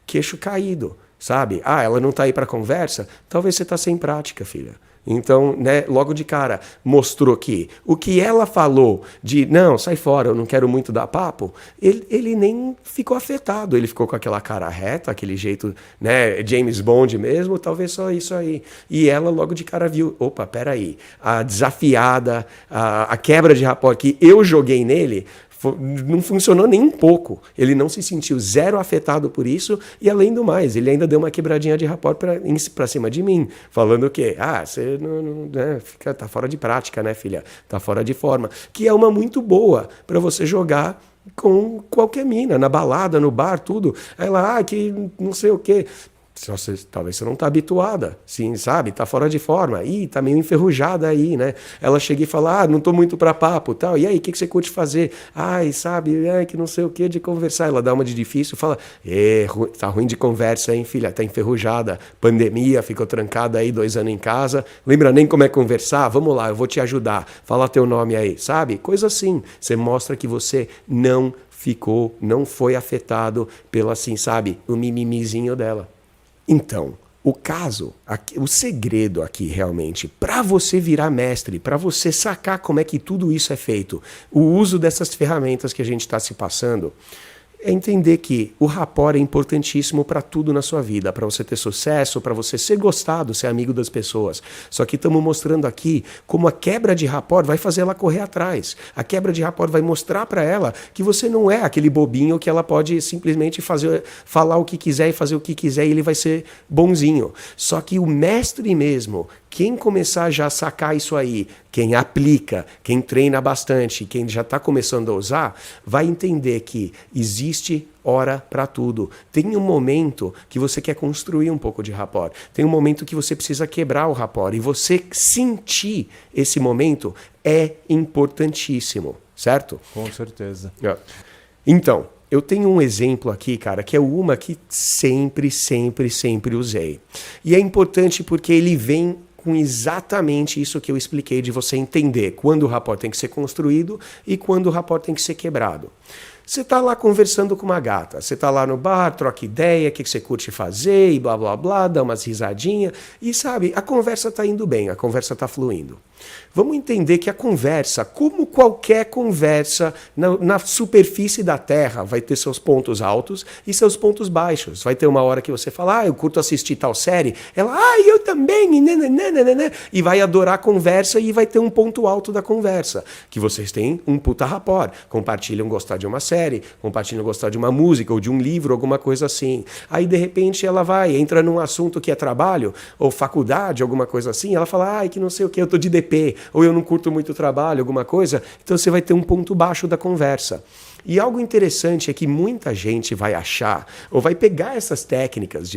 queixo caído, sabe? Ela não tá aí para conversa? Talvez você tá sem prática, filha. Então, né, logo de cara, mostrou que o que ela falou de, não, sai fora, eu não quero muito dar papo, ele nem ficou afetado, ele ficou com aquela cara reta, aquele jeito, né, James Bond mesmo, talvez só isso aí. E ela logo de cara viu, opa, peraí, a desafiada, a quebra de rapport que eu joguei nele, não funcionou nem um pouco. Ele não se sentiu zero afetado por isso e, além do mais, ele ainda deu uma quebradinha de rapport pra cima de mim, falando o quê? Você não tá fora de prática, né, filha? Tá fora de forma. Que é uma muito boa para você jogar com qualquer mina, na balada, no bar, tudo. Aí ela, que não sei o quê. Talvez você não está habituada, sim, sabe? Tá fora de forma. Tá meio enferrujada aí, né? Ela chega e fala, não tô muito para papo, tal. E aí, o que você curte fazer? Sabe? Que não sei o que de conversar. Ela dá uma de difícil, fala, tá ruim de conversa, hein, filha? Tá enferrujada. Pandemia, ficou trancada aí 2 anos em casa. Lembra nem como é conversar? Vamos lá, eu vou te ajudar. Fala teu nome aí, sabe? Coisa assim. Você mostra que você não foi afetado pelo, assim, sabe? O mimimizinho dela. Então, o segredo aqui realmente, para você virar mestre, para você sacar como é que tudo isso é feito, o uso dessas ferramentas que a gente está se passando, é entender que o rapport é importantíssimo para tudo na sua vida, para você ter sucesso, para você ser gostado, ser amigo das pessoas. Só que estamos mostrando aqui como a quebra de rapport vai fazer ela correr atrás. A quebra de rapport vai mostrar para ela que você não é aquele bobinho que ela pode simplesmente falar o que quiser e fazer o que quiser e ele vai ser bonzinho. Só que o mestre mesmo, quem começar já a sacar isso aí, quem aplica, quem treina bastante, quem já está começando a usar, vai entender que existe hora para tudo. Tem um momento que você quer construir um pouco de rapport. Tem um momento que você precisa quebrar o rapport. E você sentir esse momento é importantíssimo, certo? Com certeza. Então, eu tenho um exemplo aqui, cara, que é uma que sempre usei. E é importante porque ele vem com exatamente isso que eu expliquei de você entender quando o rapport tem que ser construído e quando o rapport tem que ser quebrado. Você está lá conversando com uma gata, você está lá no bar, troca ideia, o que você curte fazer e blá blá blá, dá umas risadinhas e sabe, a conversa está indo bem, a conversa está fluindo. Vamos entender que a conversa, como qualquer conversa na superfície da Terra, vai ter seus pontos altos e seus pontos baixos. Vai ter uma hora que você fala, eu curto assistir tal série. Ela, eu também, e vai adorar a conversa e vai ter um ponto alto da conversa. Que vocês têm um puta rapport. Compartilham gostar de uma série, compartilham gostar de uma música ou de um livro, alguma coisa assim. Aí, de repente, ela entra num assunto que é trabalho ou faculdade, alguma coisa assim. Ela fala, que não sei o que, eu tô de DP. Ou eu não curto muito trabalho, alguma coisa, então você vai ter um ponto baixo da conversa. E algo interessante é que muita gente vai achar, ou vai pegar essas técnicas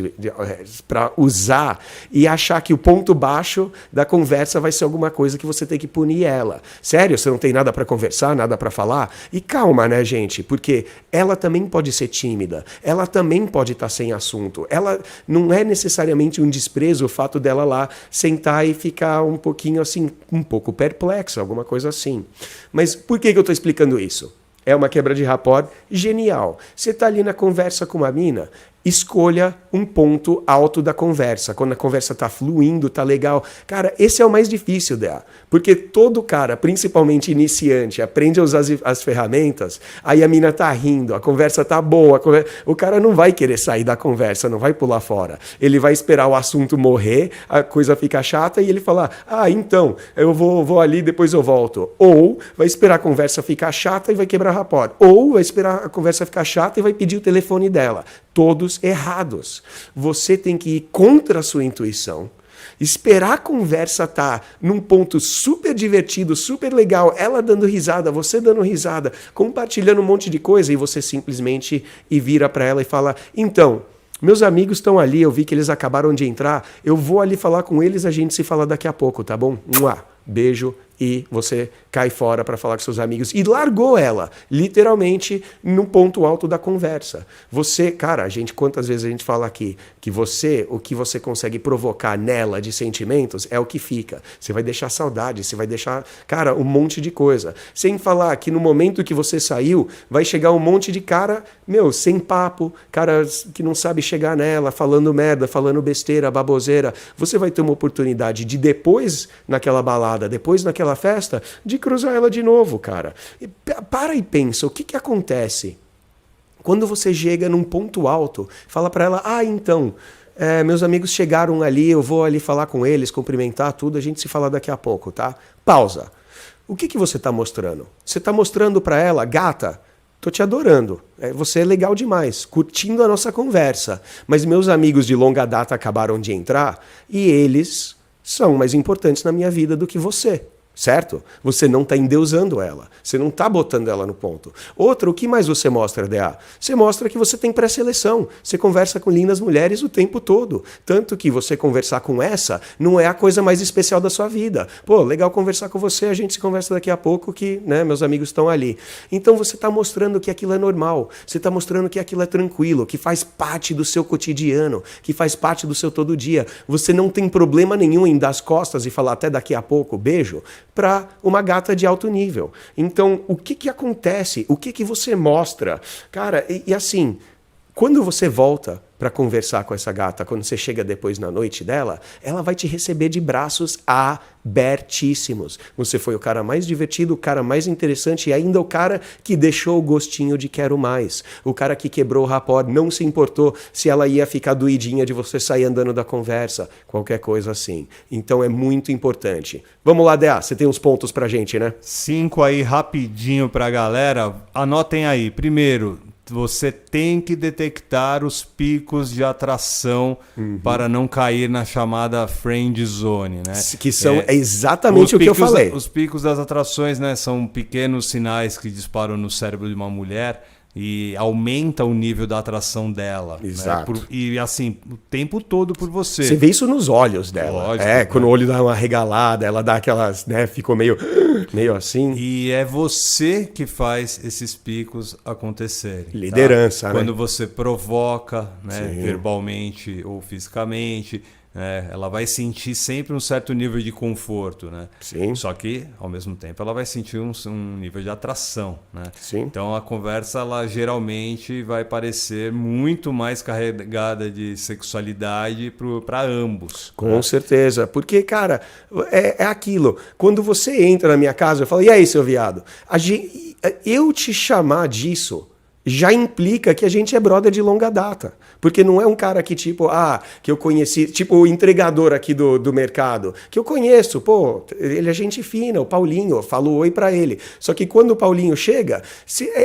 para usar e achar que o ponto baixo da conversa vai ser alguma coisa que você tem que punir ela. Sério, você não tem nada para conversar, nada para falar? E calma, né, gente? Porque ela também pode ser tímida, ela também pode estar sem assunto. Ela não é necessariamente um desprezo o fato dela lá sentar e ficar um pouquinho assim, um pouco perplexa, alguma coisa assim. Mas por que eu estou explicando isso? É uma quebra de rapport genial. Você está ali na conversa com uma mina, escolha um ponto alto da conversa. Quando a conversa está fluindo, está legal. Cara, esse é o mais difícil, Dea. Porque todo cara, principalmente iniciante, aprende a usar as ferramentas, aí a mina tá rindo, a conversa tá boa, o cara não vai querer sair da conversa, não vai pular fora. Ele vai esperar o assunto morrer, a coisa ficar chata e ele falar, então, eu vou ali, depois eu volto. Ou vai esperar a conversa ficar chata e vai quebrar rapport. Ou vai esperar a conversa ficar chata e vai pedir o telefone dela. Todos errados. Você tem que ir contra a sua intuição, esperar a conversa estar num ponto super divertido, super legal, ela dando risada, você dando risada, compartilhando um monte de coisa e você simplesmente vira para ela e fala, então, meus amigos estão ali, eu vi que eles acabaram de entrar, eu vou ali falar com eles, a gente se fala daqui a pouco, tá bom? Beijo. E você cai fora para falar com seus amigos. E largou ela, literalmente, no ponto alto da conversa. Você, cara, quantas vezes a gente fala aqui que o que você consegue provocar nela de sentimentos é o que fica. Você vai deixar saudade, você vai deixar, cara, um monte de coisa. Sem falar que no momento que você saiu, vai chegar um monte de cara, sem papo, cara que não sabe chegar nela, falando merda, falando besteira, baboseira. Você vai ter uma oportunidade de depois, naquela balada, depois naquela festa, de cruzar ela de novo, cara. Para e pensa, o que acontece? Quando você chega num ponto alto, fala para ela, então, meus amigos chegaram ali, eu vou ali falar com eles, cumprimentar tudo, a gente se fala daqui a pouco, tá? Pausa. O que você está mostrando? Você está mostrando para ela, gata, tô te adorando, você é legal demais, curtindo a nossa conversa, mas meus amigos de longa data acabaram de entrar e eles são mais importantes na minha vida do que você. Certo? Você não está endeusando ela. Você não está botando ela no ponto. Outra, o que mais você mostra, DA? Você mostra que você tem pré-seleção. Você conversa com lindas mulheres o tempo todo. Tanto que você conversar com essa não é a coisa mais especial da sua vida. Pô, legal conversar com você, a gente se conversa daqui a pouco que, meus amigos estão ali. Então você está mostrando que aquilo é normal. Você está mostrando que aquilo é tranquilo, que faz parte do seu cotidiano, que faz parte do seu todo dia. Você não tem problema nenhum em dar as costas e falar até daqui a pouco, beijo, para uma gata de alto nível. Então, o que acontece? O que você mostra? Cara, e assim, quando você volta para conversar com essa gata, quando você chega depois na noite dela, ela vai te receber de braços abertíssimos. Você foi o cara mais divertido, o cara mais interessante e ainda o cara que deixou o gostinho de quero mais. O cara que quebrou o rapport, não se importou se ela ia ficar doidinha de você sair andando da conversa, qualquer coisa assim. Então é muito importante. Vamos lá, Dea, você tem uns pontos pra gente, né? 5 aí rapidinho pra galera. Anotem aí. Primeiro, você tem que detectar os picos de atração para não cair na chamada friend zone, né? Que são exatamente o que eu falei. Os picos das atrações, né, são pequenos sinais que disparam no cérebro de uma mulher, e aumenta o nível da atração dela. Exato. Né? E assim, o tempo todo por você. Você vê isso nos olhos dela. Lógico, Quando o olho dá uma regalada, ela dá aquelas, né, ficou meio assim. E é você que faz esses picos acontecerem. Liderança, tá? né? Quando você provoca, né, Sim. verbalmente ou fisicamente, né, ela vai sentir sempre um certo nível de conforto, né? Sim. Só que, ao mesmo tempo, ela vai sentir um nível de atração, né? Sim. Então, a conversa, ela geralmente vai parecer muito mais carregada de sexualidade para ambos. Com certeza. Porque, cara, é aquilo. Quando você entra na minha casa, eu falo, e aí, seu viado? Eu te chamar disso já implica que a gente é brother de longa data. Porque não é um cara que, tipo, que eu conheci, tipo o entregador aqui do mercado, que eu conheço, pô, ele é gente fina, o Paulinho, eu falo oi pra ele. Só que quando o Paulinho chega,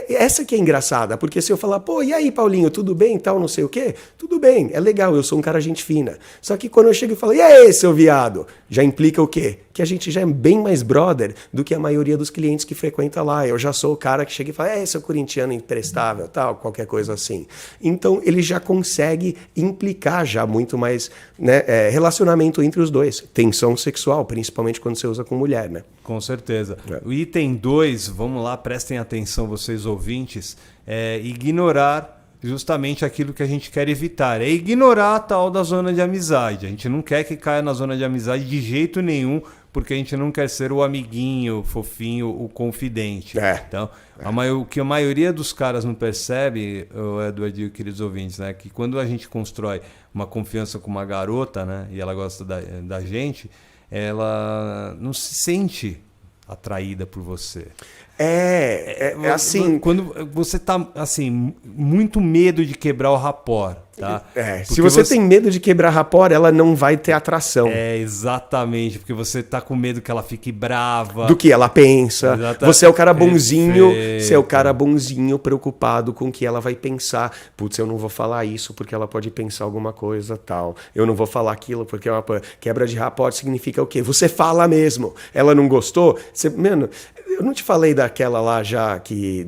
essa que é engraçada, porque se eu falar, pô, e aí, Paulinho, tudo bem, tal, não sei o quê? Tudo bem, é legal, eu sou um cara gente fina. Só que quando eu chego e falo, e aí, seu viado? Já implica o quê? Que a gente já é bem mais brother do que a maioria dos clientes que frequenta lá. Eu já sou o cara que chega e fala, seu corintiano imprestável, tal, qualquer coisa assim. Então, ele já consegue implicar já muito mais, né, relacionamento entre os dois. Tensão sexual, principalmente quando você usa com mulher, né? Com certeza. O item 2, vamos lá, prestem atenção vocês ouvintes, é ignorar justamente aquilo que a gente quer evitar. É ignorar a tal da zona de amizade. A gente não quer que caia na zona de amizade de jeito nenhum, porque a gente não quer ser o amiguinho, o fofinho, o confidente. Então, o que a maioria dos caras não percebe, Edward e queridos ouvintes, né, que quando a gente constrói uma confiança com uma garota, né, e ela gosta da gente, ela não se sente atraída por você. Assim... Quando você tá, assim, muito medo de quebrar o rapport, tá? Se você tem medo de quebrar rapport, ela não vai ter atração. Exatamente, porque você tá com medo que ela fique brava. Do que ela pensa. Exatamente. Você é o cara bonzinho, Perfeito. você é o cara bonzinho preocupado com o que ela vai pensar. Putz, eu não vou falar isso porque ela pode pensar alguma coisa tal. Eu não vou falar aquilo porque uma quebra de rapport significa o quê? Você fala mesmo. Ela não gostou? Mano, eu não te falei daquela lá já que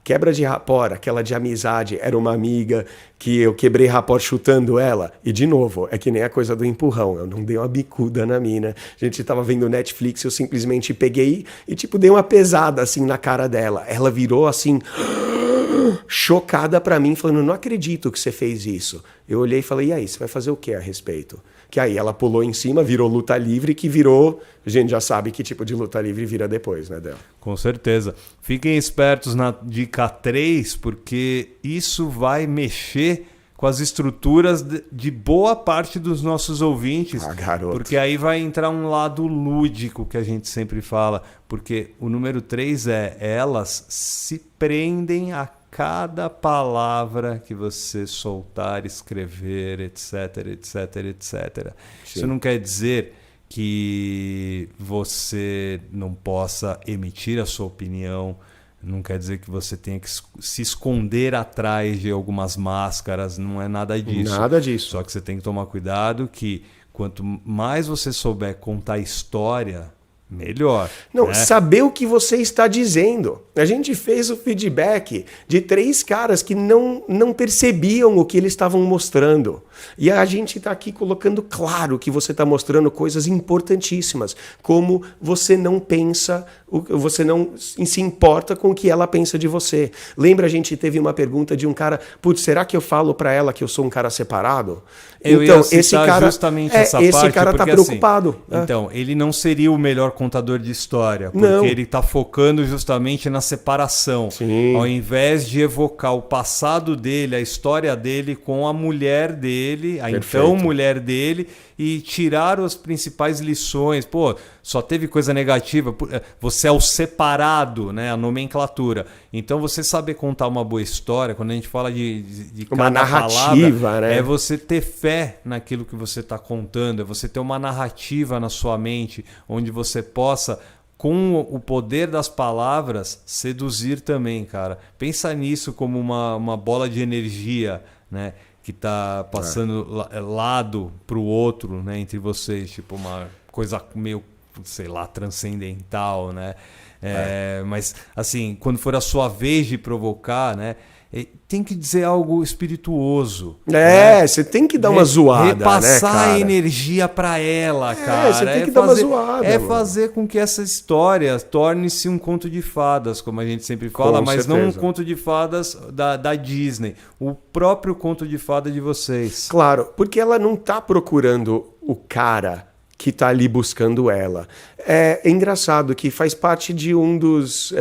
quebra de rapport, aquela de amizade, era uma amiga que eu quebrei rapport chutando ela. E de novo, é que nem a coisa do empurrão. Eu não dei uma bicuda na mina. A gente tava vendo Netflix, eu simplesmente peguei e tipo dei uma pesada assim na cara dela. Ela virou assim chocada pra mim, falando, não acredito que você fez isso. Eu olhei e falei, e aí, você vai fazer o que a respeito? Que aí ela pulou em cima, virou luta livre, que virou... A gente já sabe que tipo de luta livre vira depois, né, Del? Com certeza. Fiquem espertos na dica 3, porque isso vai mexer com as estruturas de boa parte dos nossos ouvintes. Garoto. Porque aí vai entrar um lado lúdico que a gente sempre fala. Porque o número 3 elas se prendem a cada palavra que você soltar, escrever, etc, etc, etc. Sim. Isso não quer dizer que você não possa emitir a sua opinião, não quer dizer que você tenha que se esconder atrás de algumas máscaras, não é nada disso. Nada disso. Só que você tem que tomar cuidado que quanto mais você souber contar história, melhor. Não, né? Saber o que você está dizendo. A gente fez o feedback de 3 caras que não percebiam o que eles estavam mostrando. E a gente está aqui colocando claro que você está mostrando coisas importantíssimas, como você não pensa, você não se importa com o que ela pensa de você. Lembra, a gente teve uma pergunta de um cara, putz, será que eu falo para ela que eu sou um cara separado? Então, esse cara justamente essa parte, esse cara tá preocupado. Assim, então, ele não seria o melhor contador de história, porque Não. ele está focando justamente na separação. Sim. Ao invés de evocar o passado dele, a história dele com a mulher dele, a então mulher dele, e tirar as principais lições. Pô, só teve coisa negativa. Você é o separado, né? A nomenclatura. Então, você saber contar uma boa história, quando a gente fala de uma cada narrativa, palavra, né? É você ter fé naquilo que você está contando, é você ter uma narrativa na sua mente, onde você possa, com o poder das palavras, seduzir também, cara. Pensa nisso como uma bola de energia, né? Que está passando lado para o outro, né? Entre vocês, tipo uma coisa meio, sei lá, transcendental, né? Mas, assim, quando for a sua vez de provocar, né? Tem que dizer algo espirituoso. Você tem que dar uma zoada, repassar né, cara? a energia pra ela, cara. Você tem que dar uma zoada. Fazer com que essa história torne-se um conto de fadas, como a gente sempre fala, Com mas certeza. não um conto de fadas da Disney. O próprio conto de fada de vocês. Claro, porque ela não tá procurando o cara que tá ali buscando ela. É engraçado que faz parte de um dos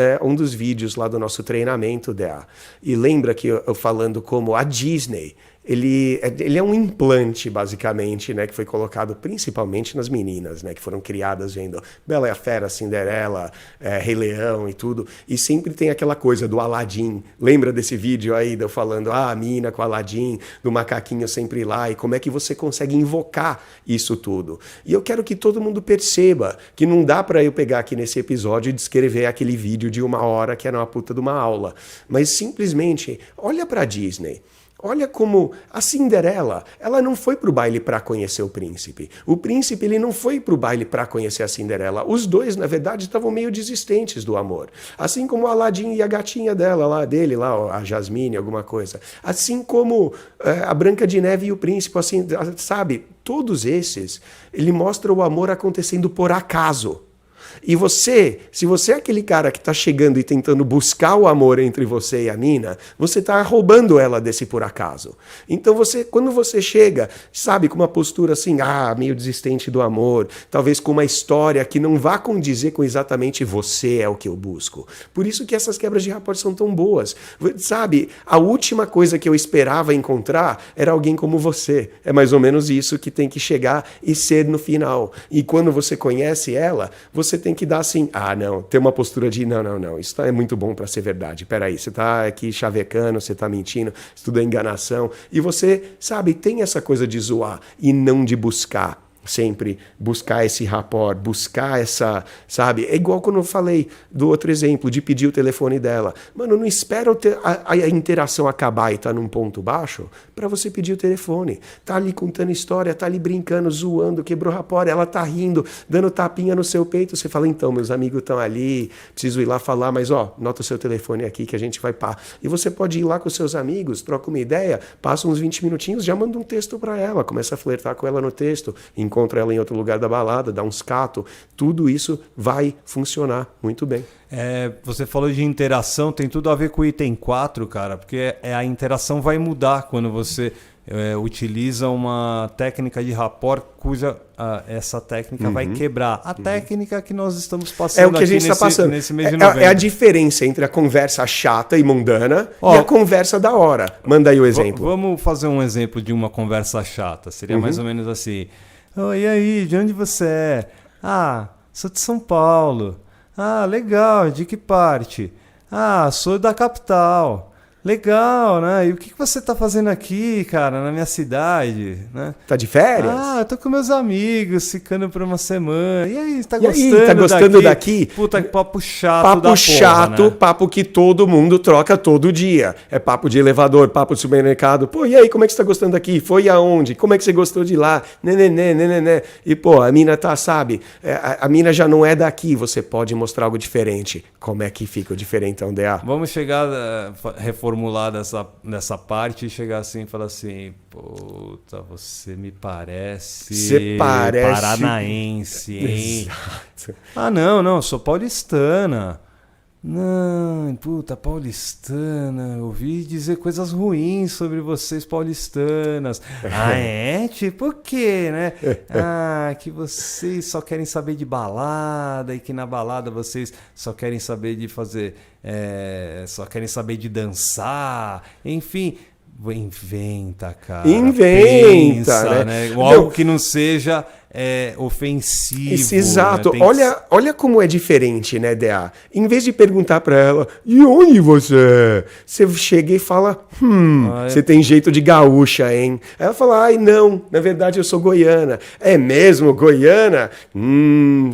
vídeos lá do nosso treinamento, DA. E lembra que eu falando como a Disney, ele é um implante, basicamente, né, que foi colocado principalmente nas meninas, né, que foram criadas vendo Bela e a Fera, Cinderela, Rei Leão e tudo. E sempre tem aquela coisa do Aladdin. Lembra desse vídeo aí de eu falando, a mina com o Aladdin, do macaquinho sempre lá, e como é que você consegue invocar isso tudo. E eu quero que todo mundo perceba que não dá para eu pegar aqui nesse episódio e descrever aquele vídeo de 1 hora que era uma puta de uma aula. Mas simplesmente, olha pra Disney. Olha como a Cinderela, ela não foi pro baile para conhecer o príncipe. O príncipe, ele não foi pro baile para conhecer a Cinderela. Os dois, na verdade, estavam meio desistentes do amor. Assim como o Aladdin e a gatinha dele, a Jasmine, alguma coisa. Assim como a Branca de Neve e o príncipe, assim, sabe? Todos esses, ele mostra o amor acontecendo por acaso. E se você é aquele cara que está chegando e tentando buscar o amor entre você e a mina, você está roubando ela desse por acaso. Então quando você chega, sabe, com uma postura assim, meio desistente do amor, talvez com uma história que não vá condizer com exatamente você é o que eu busco. Por isso que essas quebras de rapport são tão boas. Sabe, a última coisa que eu esperava encontrar era alguém como você. É mais ou menos isso que tem que chegar e ser no final. E quando você conhece ela, você tem que dar assim, não, ter uma postura de não, isso é muito bom para ser verdade. Peraí, você tá aqui chavecando, você tá mentindo, isso tudo é enganação. E você, sabe, tem essa coisa de zoar e não de buscar. Sempre buscar esse rapport, buscar essa, sabe? É igual quando eu falei do outro exemplo, de pedir o telefone dela. Mano, não espera a interação acabar e tá num ponto baixo para você pedir o telefone. Tá ali contando história, tá ali brincando, zoando, quebrou rapport, ela tá rindo, dando tapinha no seu peito. Você fala, então, meus amigos estão ali, preciso ir lá falar, mas nota o seu telefone aqui que a gente vai pá. E você pode ir lá com seus amigos, troca uma ideia, passa uns 20 minutinhos, já manda um texto para ela, começa a flertar com ela no texto, encontra ela em outro lugar da balada, dá uns catos, tudo isso vai funcionar muito bem. Você falou de interação, tem tudo a ver com o item 4, cara, porque a interação vai mudar quando você utiliza uma técnica de rapport cuja essa técnica vai quebrar. A técnica que nós estamos passando o que a gente está passando. Nesse mês de novembro. É a diferença entre a conversa chata e mundana e a conversa da hora. Manda aí o exemplo. Vamos fazer um exemplo de uma conversa chata. Seria mais ou menos assim. E aí, de onde você é? Sou de São Paulo. Legal, de que parte? Sou da capital. Legal, né? E o que você tá fazendo aqui, cara, na minha cidade, né? Tá de férias? Eu tô com meus amigos, ficando por uma semana. E aí, tá gostando daqui? Puta, que papo chato papo da porra, chato, né? Papo que todo mundo troca todo dia. É papo de elevador, papo de supermercado. Pô, e aí, como é que você tá gostando daqui? Foi aonde? Como é que você gostou de lá? Né. E, pô, a mina tá, sabe? A mina já não é daqui, você pode mostrar algo diferente. Como é que fica o diferentão, DA? Vamos chegar, reformular dessa parte e chegar assim e falar assim, puta, você me parece paranaense, hein? Exato. Não, sou paulistana. Não, puta, paulistana, eu ouvi dizer coisas ruins sobre vocês paulistanas. Tipo o quê, né? Que vocês só querem saber de balada e que na balada vocês só querem saber de fazer, só querem saber de dançar, enfim... Inventa, cara. Pensa, né? Algo que não seja ofensivo. Isso, exato. Né? Olha como é diferente, né, DA? Em vez de perguntar pra ela, e onde você é? Você chega e fala, você tem jeito de gaúcha, hein? Ela fala, não, na verdade eu sou goiana. É mesmo, goiana?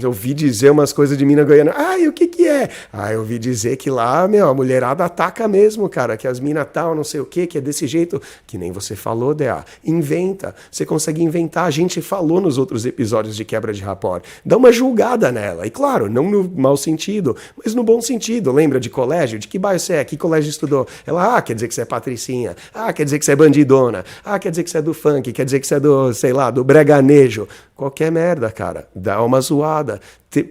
Ouvi dizer umas coisas de mina goiana. E o que é? Eu ouvi dizer que lá, a mulherada ataca mesmo, cara, que as minas tal, não sei o que é desse jeito, que nem você falou, DA. Inventa. Você consegue inventar. A gente falou nos outros episódios de quebra de rapport. Dá uma julgada nela. E claro, não no mau sentido, mas no bom sentido. Lembra de colégio? De que bairro você é? Que colégio estudou? Ela, quer dizer que você é patricinha. Quer dizer que você é bandidona. Quer dizer que você é do funk. Quer dizer que você é do, sei lá, do breganejo. Qualquer merda, cara. Dá uma zoada.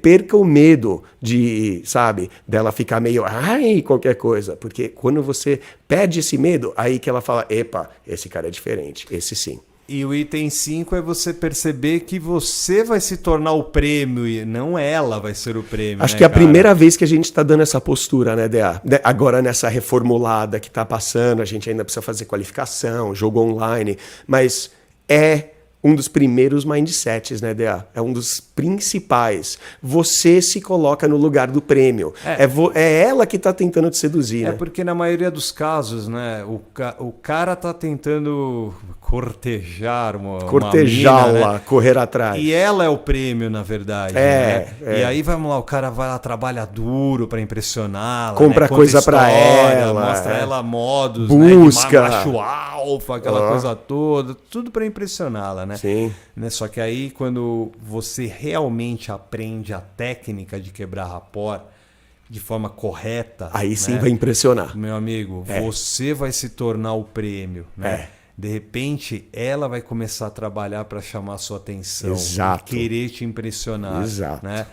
Perca o medo de, sabe, dela ficar meio, qualquer coisa. Porque quando você perde esse medo, aí que ela fala, epa, esse cara é diferente. Esse sim. E o item 5 é você perceber que você vai se tornar o prêmio e não ela vai ser o prêmio. Acho que é a primeira vez que a gente está dando essa postura, né, DA? Agora nessa reformulada que está passando, a gente ainda precisa fazer qualificação, jogo online, mas é um dos primeiros mindsets, né, DA? É um dos principais. Você se coloca no lugar do prêmio. É ela que está tentando te seduzir, né? Porque na maioria dos casos, né, o cara tá tentando cortejar uma cortejá-la, mina, né? correr atrás. E ela é o prêmio, na verdade. Né? E aí, vamos lá, o cara vai lá, trabalha duro para impressioná-la. Compra, né? Coisa para ela. Mostra ela modos, busca. Né, de macho alfa, aquela coisa toda. Tudo para impressioná-la, né? Sim. Né? Só que aí, quando você realmente aprende a técnica de quebrar rapport de forma correta... Aí sim, né? Vai impressionar. Meu amigo, você vai se tornar o prêmio, né? De repente, ela vai começar a trabalhar para chamar a sua atenção. Exato. Querer te impressionar. Exato. Né?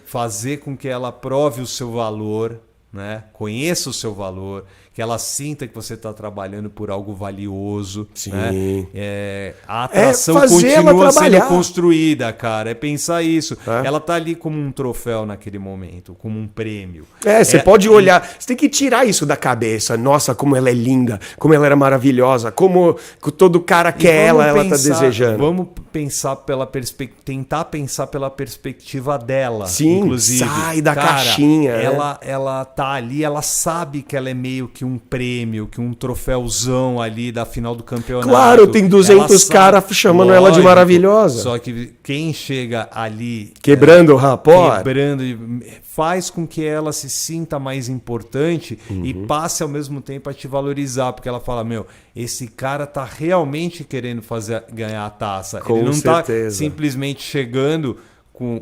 Fazer com que ela prove o seu valor, né? Conheça o seu valor, que ela sinta que você está trabalhando por algo valioso. Sim. Né? A atração continua sendo construída, cara. É pensar isso. Ela tá ali como um troféu naquele momento, como um prêmio. Você pode olhar, você tem que tirar isso da cabeça. Nossa, como ela é linda, como ela era maravilhosa, como todo cara quer ela tá desejando. Vamos pensar tentar pensar pela perspectiva dela. Sim, inclusive. sai da caixinha. Ela tá ali, ela sabe que ela é meio que um prêmio, que um troféuzão ali da final do campeonato. Claro, tem 200 caras chamando ela de maravilhosa. Só que quem chega ali... Quebrando o rapport. Faz com que ela se sinta mais importante e passe ao mesmo tempo a te valorizar. Porque ela fala, esse cara tá realmente querendo ganhar a taça. Com Ele não certeza. Tá simplesmente chegando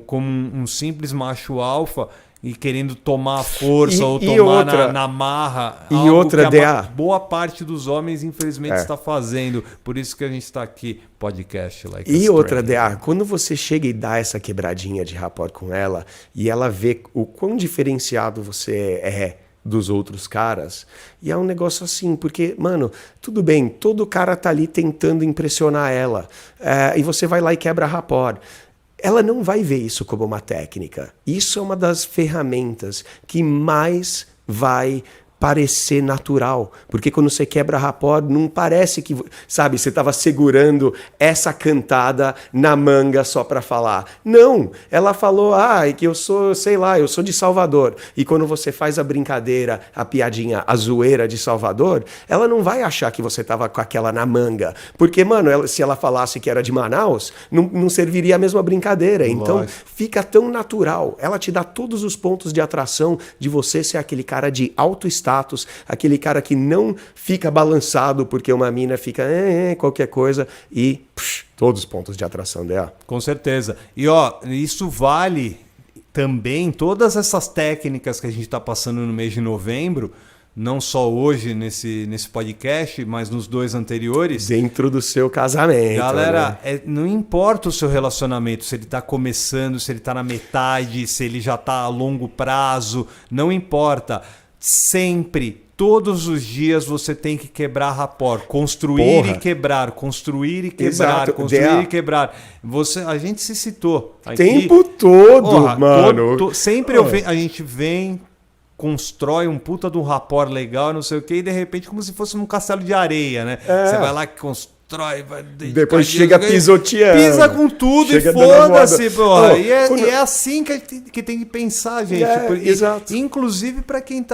como um simples macho alfa e querendo tomar força ou tomar na marra. E outra, DA. Boa parte dos homens, infelizmente, está fazendo. Por isso que a gente está aqui, podcast. E outra, DA, quando você chega e dá essa quebradinha de rapport com ela e ela vê o quão diferenciado você é dos outros caras, e é um negócio assim, porque, mano, tudo bem, todo cara tá ali tentando impressionar ela, e você vai lá e quebra rapport. Ela não vai ver isso como uma técnica. Isso é uma das ferramentas que mais vai parecer natural, porque quando você quebra rapport, não parece que, sabe, você estava segurando essa cantada na manga só para falar. Não, ela falou, que eu sou, sei lá, eu sou de Salvador. E quando você faz a brincadeira, a piadinha, a zoeira de Salvador, ela não vai achar que você estava com aquela na manga, porque, mano, se ela falasse que era de Manaus, não serviria a mesma brincadeira. Então, fica tão natural. Ela te dá todos os pontos de atração de você ser aquele cara de alto status, aquele cara que não fica balançado porque uma mina fica qualquer coisa e todos os pontos de atração dela. Com certeza. E isso vale também todas essas técnicas que a gente está passando no mês de novembro, não só hoje nesse podcast, mas nos 2 anteriores. Dentro do seu casamento. Galera, né? Não importa o seu relacionamento, se ele está começando, se ele está na metade, se ele já está a longo prazo, não importa. Sempre, todos os dias você tem que quebrar rapport, construir e quebrar, construir e quebrar, Exato. construir e quebrar. A gente se citou aqui. Tempo todo, mano. Sempre a gente vem, constrói um puta de um rapport legal, não sei o que, e de repente como se fosse num castelo de areia, né? Você vai lá e constrói, depois chega pisoteando. Pisa com tudo e foda-se, porra. E é assim que tem que pensar, gente. Exato. Inclusive para quem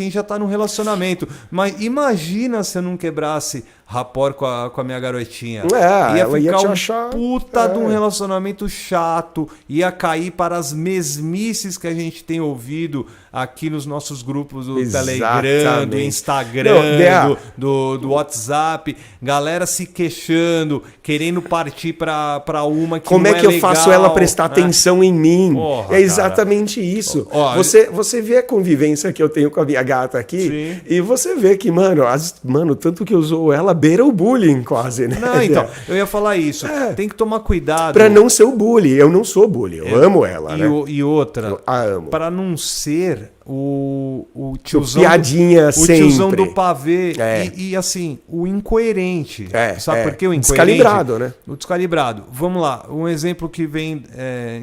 já tá num relacionamento. Mas imagina se eu não quebrasse rapport com a minha garotinha. Ela ia te um achar puta de um relacionamento chato, ia cair para as mesmices que a gente tem ouvido aqui nos nossos grupos do Telegram, do Instagram, do WhatsApp. Galera se queixando, querendo partir pra uma que Como não é que eu faço legal, ela prestar atenção em mim? Porra, é exatamente isso. Ó, Você vê a convivência que eu tenho com a minha gata aqui, Sim. e você vê que, mano, tanto que eu usou ela, beira o bullying quase, né? Não, então, eu ia falar isso. Tem que tomar cuidado. Pra não ser o bully. Eu não sou bully, eu amo ela, né? E outra, Eu a amo. pra não ser o tiozão, piadinha o tiozão sempre. do pavê É. e assim, o incoerente. É, Sabe por que o incoerente? Descalibrado, né? O descalibrado. Vamos lá, um exemplo que vem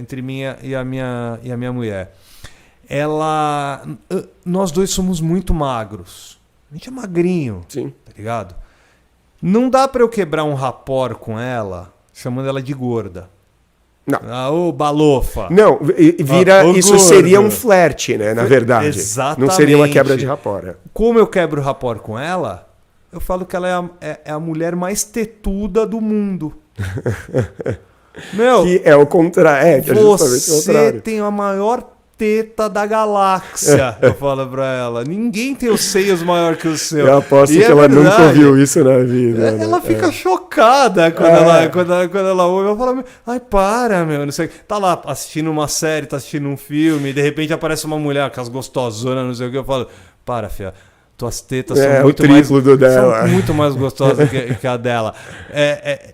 entre mim e a minha mulher. Nós dois somos muito magros. A gente é magrinho, Sim. tá ligado? Não dá pra eu quebrar um rapport com ela chamando ela de gorda. Não. Ô, balofa. Não, vira. Ô, Isso gordo. seria um flerte, né? Na verdade. Exatamente. Não seria uma quebra de rapport. Como eu quebro rapport com ela, eu falo que ela é a mulher mais tetuda do mundo. Meu, Que é o contrário. Que é justamente o você contrário. tem a maior teta da galáxia, eu falo pra ela. Ninguém tem os seios maior que o seu. Eu aposto E que é ela nunca verdade. ouviu isso na vida. né? Ela fica chocada quando ela ouve. Eu falo, ai, para, meu. Não sei. Tá lá assistindo uma série, tá assistindo um filme, e de repente aparece uma mulher com as gostosonas, não sei o que. Eu falo, para, fia. Tuas tetas são o muito mais, triplo do dela. são muito mais gostosas que a dela.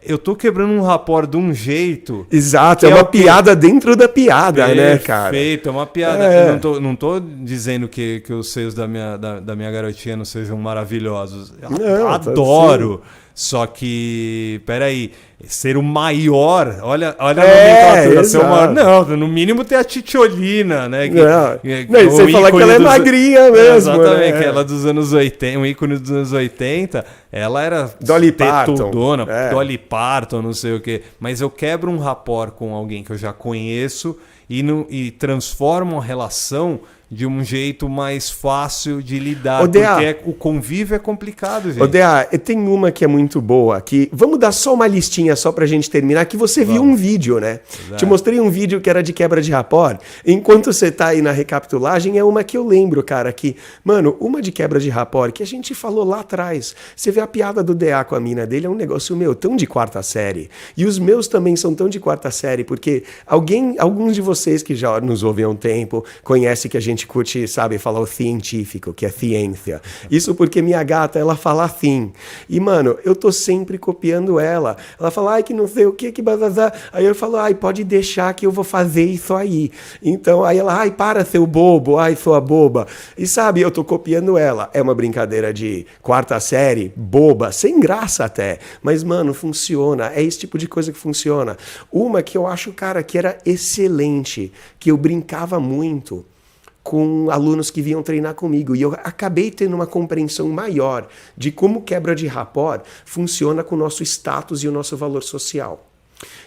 Eu tô quebrando um rapport de um jeito. Exato, que é uma o que- piada dentro da piada, né, cara? Perfeito, é uma piada. É. Eu não tô dizendo que os seios da minha garotinha não sejam maravilhosos. Eu Não, tá adoro. Só que, peraí, ser o maior, olha a É, nomenclatura, ser o exato. maior. Não, no mínimo tem a Titiolina, né? Não, e sem falar que ela é magrinha mesmo, Exatamente, né? que ela dos anos 80, um ícone dos anos 80, ela era Dolly Parton. tetudona, É. Dolly Parton, não sei o quê. Mas eu quebro um rapport com alguém que eu já conheço e transformo a relação de um jeito mais fácil de lidar. Dea, porque o convívio é complicado, gente. Dea, tem uma que é muito boa, que vamos dar só uma listinha só pra gente terminar, que você viu um vídeo, né? Exato. Te mostrei um vídeo que era de quebra de rapport. Enquanto você tá aí na recapitulagem, é uma que eu lembro, cara, que, mano, uma de quebra de rapport que a gente falou lá atrás. Você vê a piada do Dea com a mina dele, é um negócio meu, tão de quarta série. E os meus também são tão de quarta série, porque alguns de vocês que já nos ouvem há um tempo, conhecem que a gente curte, sabe, falar o científico, que é ciência. Isso porque minha gata, ela fala assim. E, mano, eu tô sempre copiando ela. Ela fala, ai, que não sei o que bazazá. Aí eu falo, ai, pode deixar que eu vou fazer isso aí. Então, aí ela, ai, para, seu bobo, ai, sua boba. E sabe, eu tô copiando ela. É uma brincadeira de quarta série, boba, sem graça até. Mas, mano, funciona. É esse tipo de coisa que funciona. Uma que eu acho, cara, que era excelente, que eu brincava muito com alunos que vinham treinar comigo. E eu acabei tendo uma compreensão maior de como quebra de rapport funciona com o nosso status e o nosso valor social.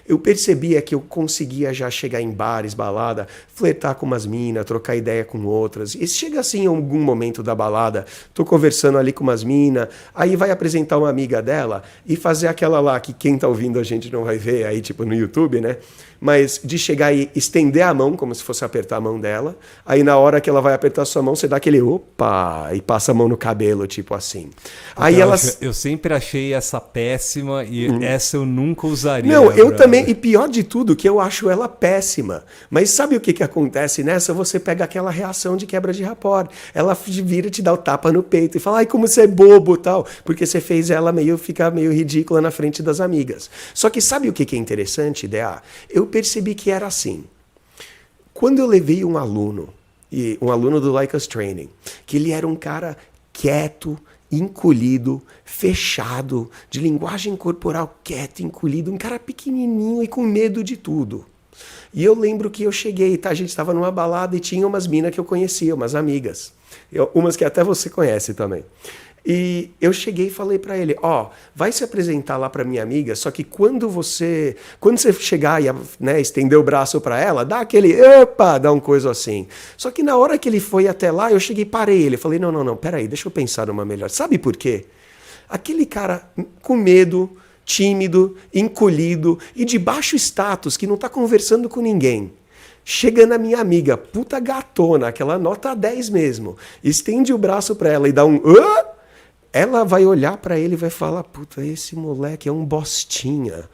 Eu percebia que eu conseguia já chegar em bares, balada, flertar com umas minas, trocar ideia com outras. E chega assim em algum momento da balada, tô conversando ali com umas minas, aí vai apresentar uma amiga dela e fazer aquela lá que quem tá ouvindo a gente não vai ver aí, tipo no YouTube, né? Mas de chegar e estender a mão, como se fosse apertar a mão dela. Aí na hora que ela vai apertar a sua mão, você dá aquele opa e passa a mão no cabelo, tipo assim. Aí Eu sempre achei essa péssima e essa eu nunca usaria. Não, eu brother. também, e pior de tudo, que eu acho ela péssima. Mas sabe o que acontece nessa? Você pega aquela reação de quebra de rapport. Ela vira te dá o tapa no peito e fala, ai, como você é bobo tal. Porque você fez ela ficar meio ridícula na frente das amigas. Só que sabe o que é interessante, Dea? Eu percebi que era assim. Quando eu levei um aluno do Like Us Training, que ele era um cara quieto, encolhido, fechado, de linguagem corporal quieto, encolhido, um cara pequenininho e com medo de tudo. E eu lembro que eu cheguei, tá? A gente estava numa balada e tinha umas minas que eu conhecia, umas amigas. Umas que até você conhece também. E eu cheguei e falei pra ele, vai se apresentar lá pra minha amiga, só que quando você chegar e estender o braço pra ela, dá aquele, dá uma coisa assim. Só que na hora que ele foi até lá, eu cheguei e parei ele, falei, não, peraí, deixa eu pensar numa melhor. Sabe por quê? Aquele cara com medo, tímido, encolhido e de baixo status, que não tá conversando com ninguém. Chega na minha amiga, puta gatona, aquela nota 10 mesmo, estende o braço pra ela e dá um... ela vai olhar pra ele e vai falar, puta, esse moleque é um bostinha.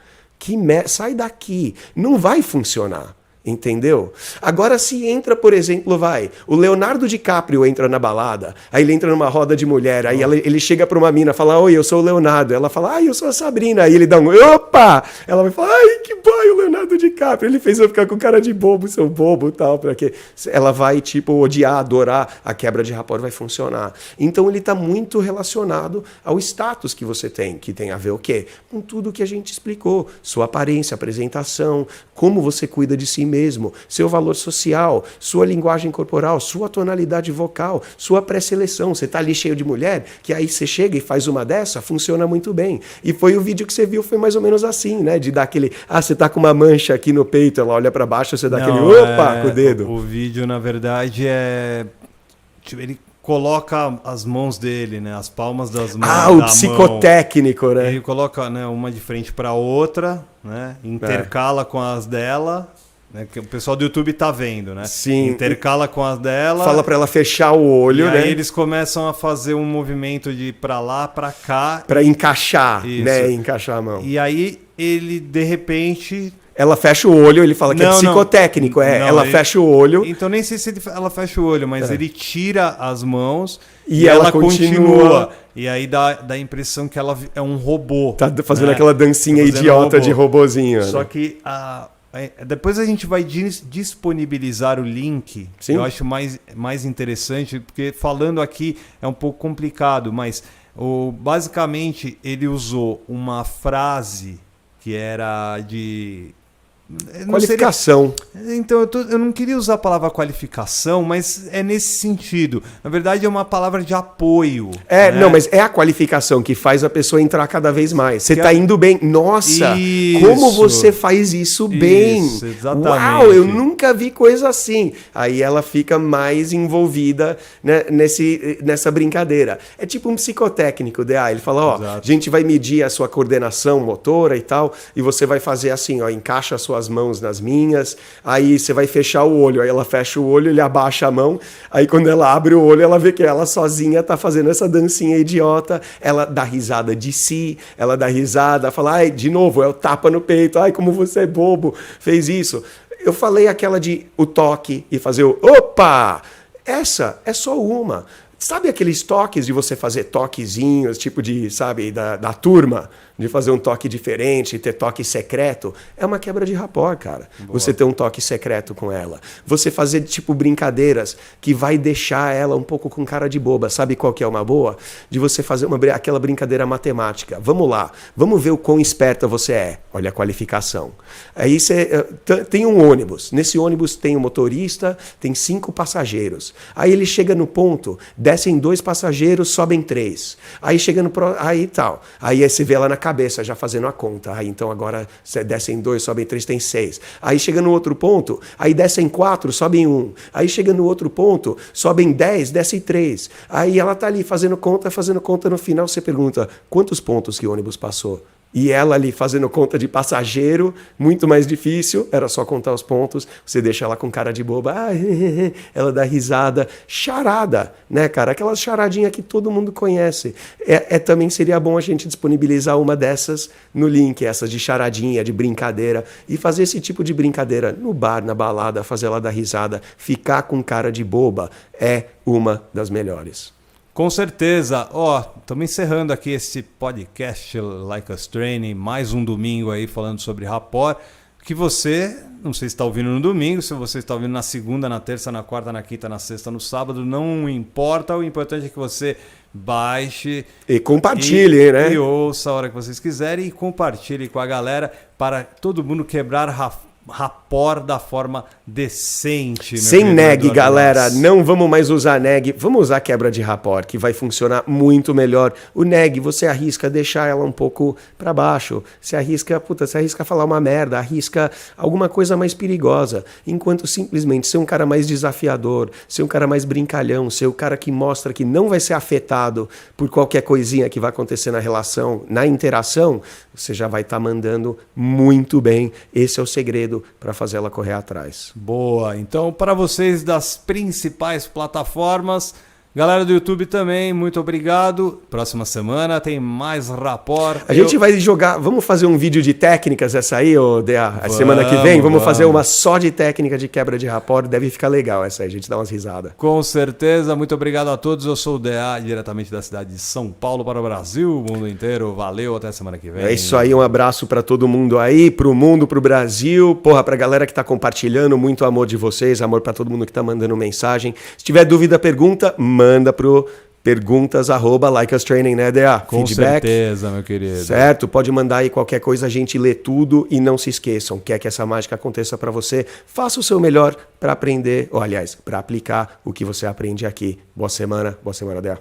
Sai daqui. Não vai funcionar. Entendeu? Agora se entra, por exemplo, o Leonardo DiCaprio entra na balada, aí ele entra numa roda de mulher, aí ele chega pra uma mina, fala, oi, eu sou o Leonardo, ela fala, ai, eu sou a Sabrina, aí ele dá opa! Ela vai falar, ai, que boy, o Leonardo DiCaprio, ele fez eu ficar com cara de bobo, seu bobo, tal, pra quê? Ela vai, tipo, odiar, adorar, a quebra de rapport vai funcionar. Então ele tá muito relacionado ao status que você tem, que tem a ver o quê? Com tudo que a gente explicou, sua aparência, apresentação, como você cuida de si mesmo, seu valor social, sua linguagem corporal, sua tonalidade vocal, sua pré-seleção. Você tá ali cheio de mulher, que aí você chega e faz uma dessa, funciona muito bem. E foi o vídeo que você viu, foi mais ou menos assim, né? De dar aquele, você tá com uma mancha aqui no peito, ela olha pra baixo, você dá aquele, opa, com o dedo. O vídeo, na verdade, tipo, ele coloca as mãos dele, né? As palmas das mãos. O psicotécnico, né? Ele coloca, né, uma de frente para outra, né? Intercala com as dela, né? Que o pessoal do YouTube tá vendo, né? Sim. Intercala com as dela. Fala para ela fechar o olho, e né? aí eles começam a fazer um movimento de para lá, para cá. Para encaixar, Isso. né? Encaixar a mão. E aí ele, de repente... Ela fecha o olho, ele fala que é psicotécnico, ela fecha o olho. Então nem sei se ela fecha o olho, mas ele tira as mãos e ela continua. E aí dá a impressão que ela é um robô. Tá fazendo aquela dancinha idiota de robozinho. Só que depois a gente vai disponibilizar o link. Sim. Eu acho mais interessante, porque falando aqui é um pouco complicado, mas basicamente ele usou uma frase que era de... Qualificação. Então, eu não queria usar a palavra qualificação, mas é nesse sentido. Na verdade, é uma palavra de apoio. Né? Não, mas é a qualificação que faz a pessoa entrar cada vez mais. Você tá indo bem. Nossa, como você faz isso bem. Isso, exatamente. Uau, eu nunca vi coisa assim. Aí ela fica mais envolvida, né, nessa brincadeira. É tipo um psicotécnico, ele fala, a gente vai medir a sua coordenação motora e tal, e você vai fazer assim, encaixa a sua as mãos nas minhas, aí você vai fechar o olho, aí ela fecha o olho, ele abaixa a mão, aí quando ela abre o olho, ela vê que ela sozinha tá fazendo essa dancinha idiota, ela dá risada de si, ela dá risada, fala, ai, de novo, é o tapa no peito, ai, como você é bobo, fez isso. Eu falei aquela de o toque e fazer o opa! Essa é só uma. Sabe aqueles toques de você fazer toquezinhos, tipo de, sabe, da turma? De fazer um toque diferente, ter toque secreto? É uma quebra de rapport, cara. Boa. Você ter um toque secreto com ela. Você fazer, tipo, brincadeiras que vai deixar ela um pouco com cara de boba. Sabe qual que é uma boa? De você fazer aquela brincadeira matemática. Vamos lá. Vamos ver o quão esperta você é. Olha a qualificação. Aí você tem um ônibus. Nesse ônibus tem um motorista, tem 5 passageiros. Aí ele chega no ponto, descem 2 passageiros, sobem 3. Aí chega no... Aí tal. Aí você vê lá na cabeça, já fazendo a conta. Aí então agora descem 2, sobem 3, tem 6. Aí chega no outro ponto, aí descem 4, sobem 1. Aí chega no outro ponto, sobem 10, descem 3. Aí ela tá ali fazendo conta, no final você pergunta, quantos pontos que o ônibus passou? E ela ali fazendo conta de passageiro, muito mais difícil, era só contar os pontos, você deixa ela com cara de boba, ela dá risada, charada, né, cara? Aquela charadinha que todo mundo conhece. Também seria bom a gente disponibilizar uma dessas no link, essas de charadinha, de brincadeira, e fazer esse tipo de brincadeira no bar, na balada, fazer ela dar risada, ficar com cara de boba, é uma das melhores. Com certeza. Estamos encerrando aqui esse podcast Like Us Training, mais um domingo aí falando sobre rapport, que você, não sei se está ouvindo no domingo, se você está ouvindo na segunda, na terça, na quarta, na quinta, na sexta, no sábado, não importa, o importante é que você baixe e compartilhe, né? E ouça a hora que vocês quiserem e compartilhe com a galera para todo mundo quebrar rapport da forma decente. Sem neg, galera. Não vamos mais usar neg. Vamos usar quebra de rapport, que vai funcionar muito melhor. O neg, você arrisca deixar ela um pouco para baixo. Você arrisca falar uma merda, arrisca alguma coisa mais perigosa. Enquanto simplesmente ser um cara mais desafiador, ser um cara mais brincalhão, ser o cara que mostra que não vai ser afetado por qualquer coisinha que vai acontecer na relação, na interação, você já vai estar mandando muito bem. Esse é o segredo para fazer ela correr atrás. Boa. Então, para vocês das principais plataformas, Galera do YouTube também, muito obrigado. Próxima semana tem mais Rapport. A gente vai jogar, vamos fazer um vídeo de técnicas essa aí, ô DA? A semana que vem, vamos fazer uma só de técnica de quebra de rapport, deve ficar legal essa aí, a gente dá umas risadas. Com certeza, muito obrigado a todos. Eu sou o DA, diretamente da cidade de São Paulo para o Brasil, o mundo inteiro. Valeu, até semana que vem. É isso aí, um abraço para todo mundo aí, pro mundo, pro Brasil. Porra, pra galera que tá compartilhando, muito amor de vocês, amor para todo mundo que tá mandando mensagem. Se tiver dúvida, pergunta, manda pro perguntas@likeustraining, né, DA? Com Feedback. certeza, meu querido. Certo, pode mandar aí qualquer coisa, a gente lê tudo e não se esqueçam, quer que essa mágica aconteça para você, faça o seu melhor para aprender, ou aliás, para aplicar o que você aprende aqui. Boa semana, DA.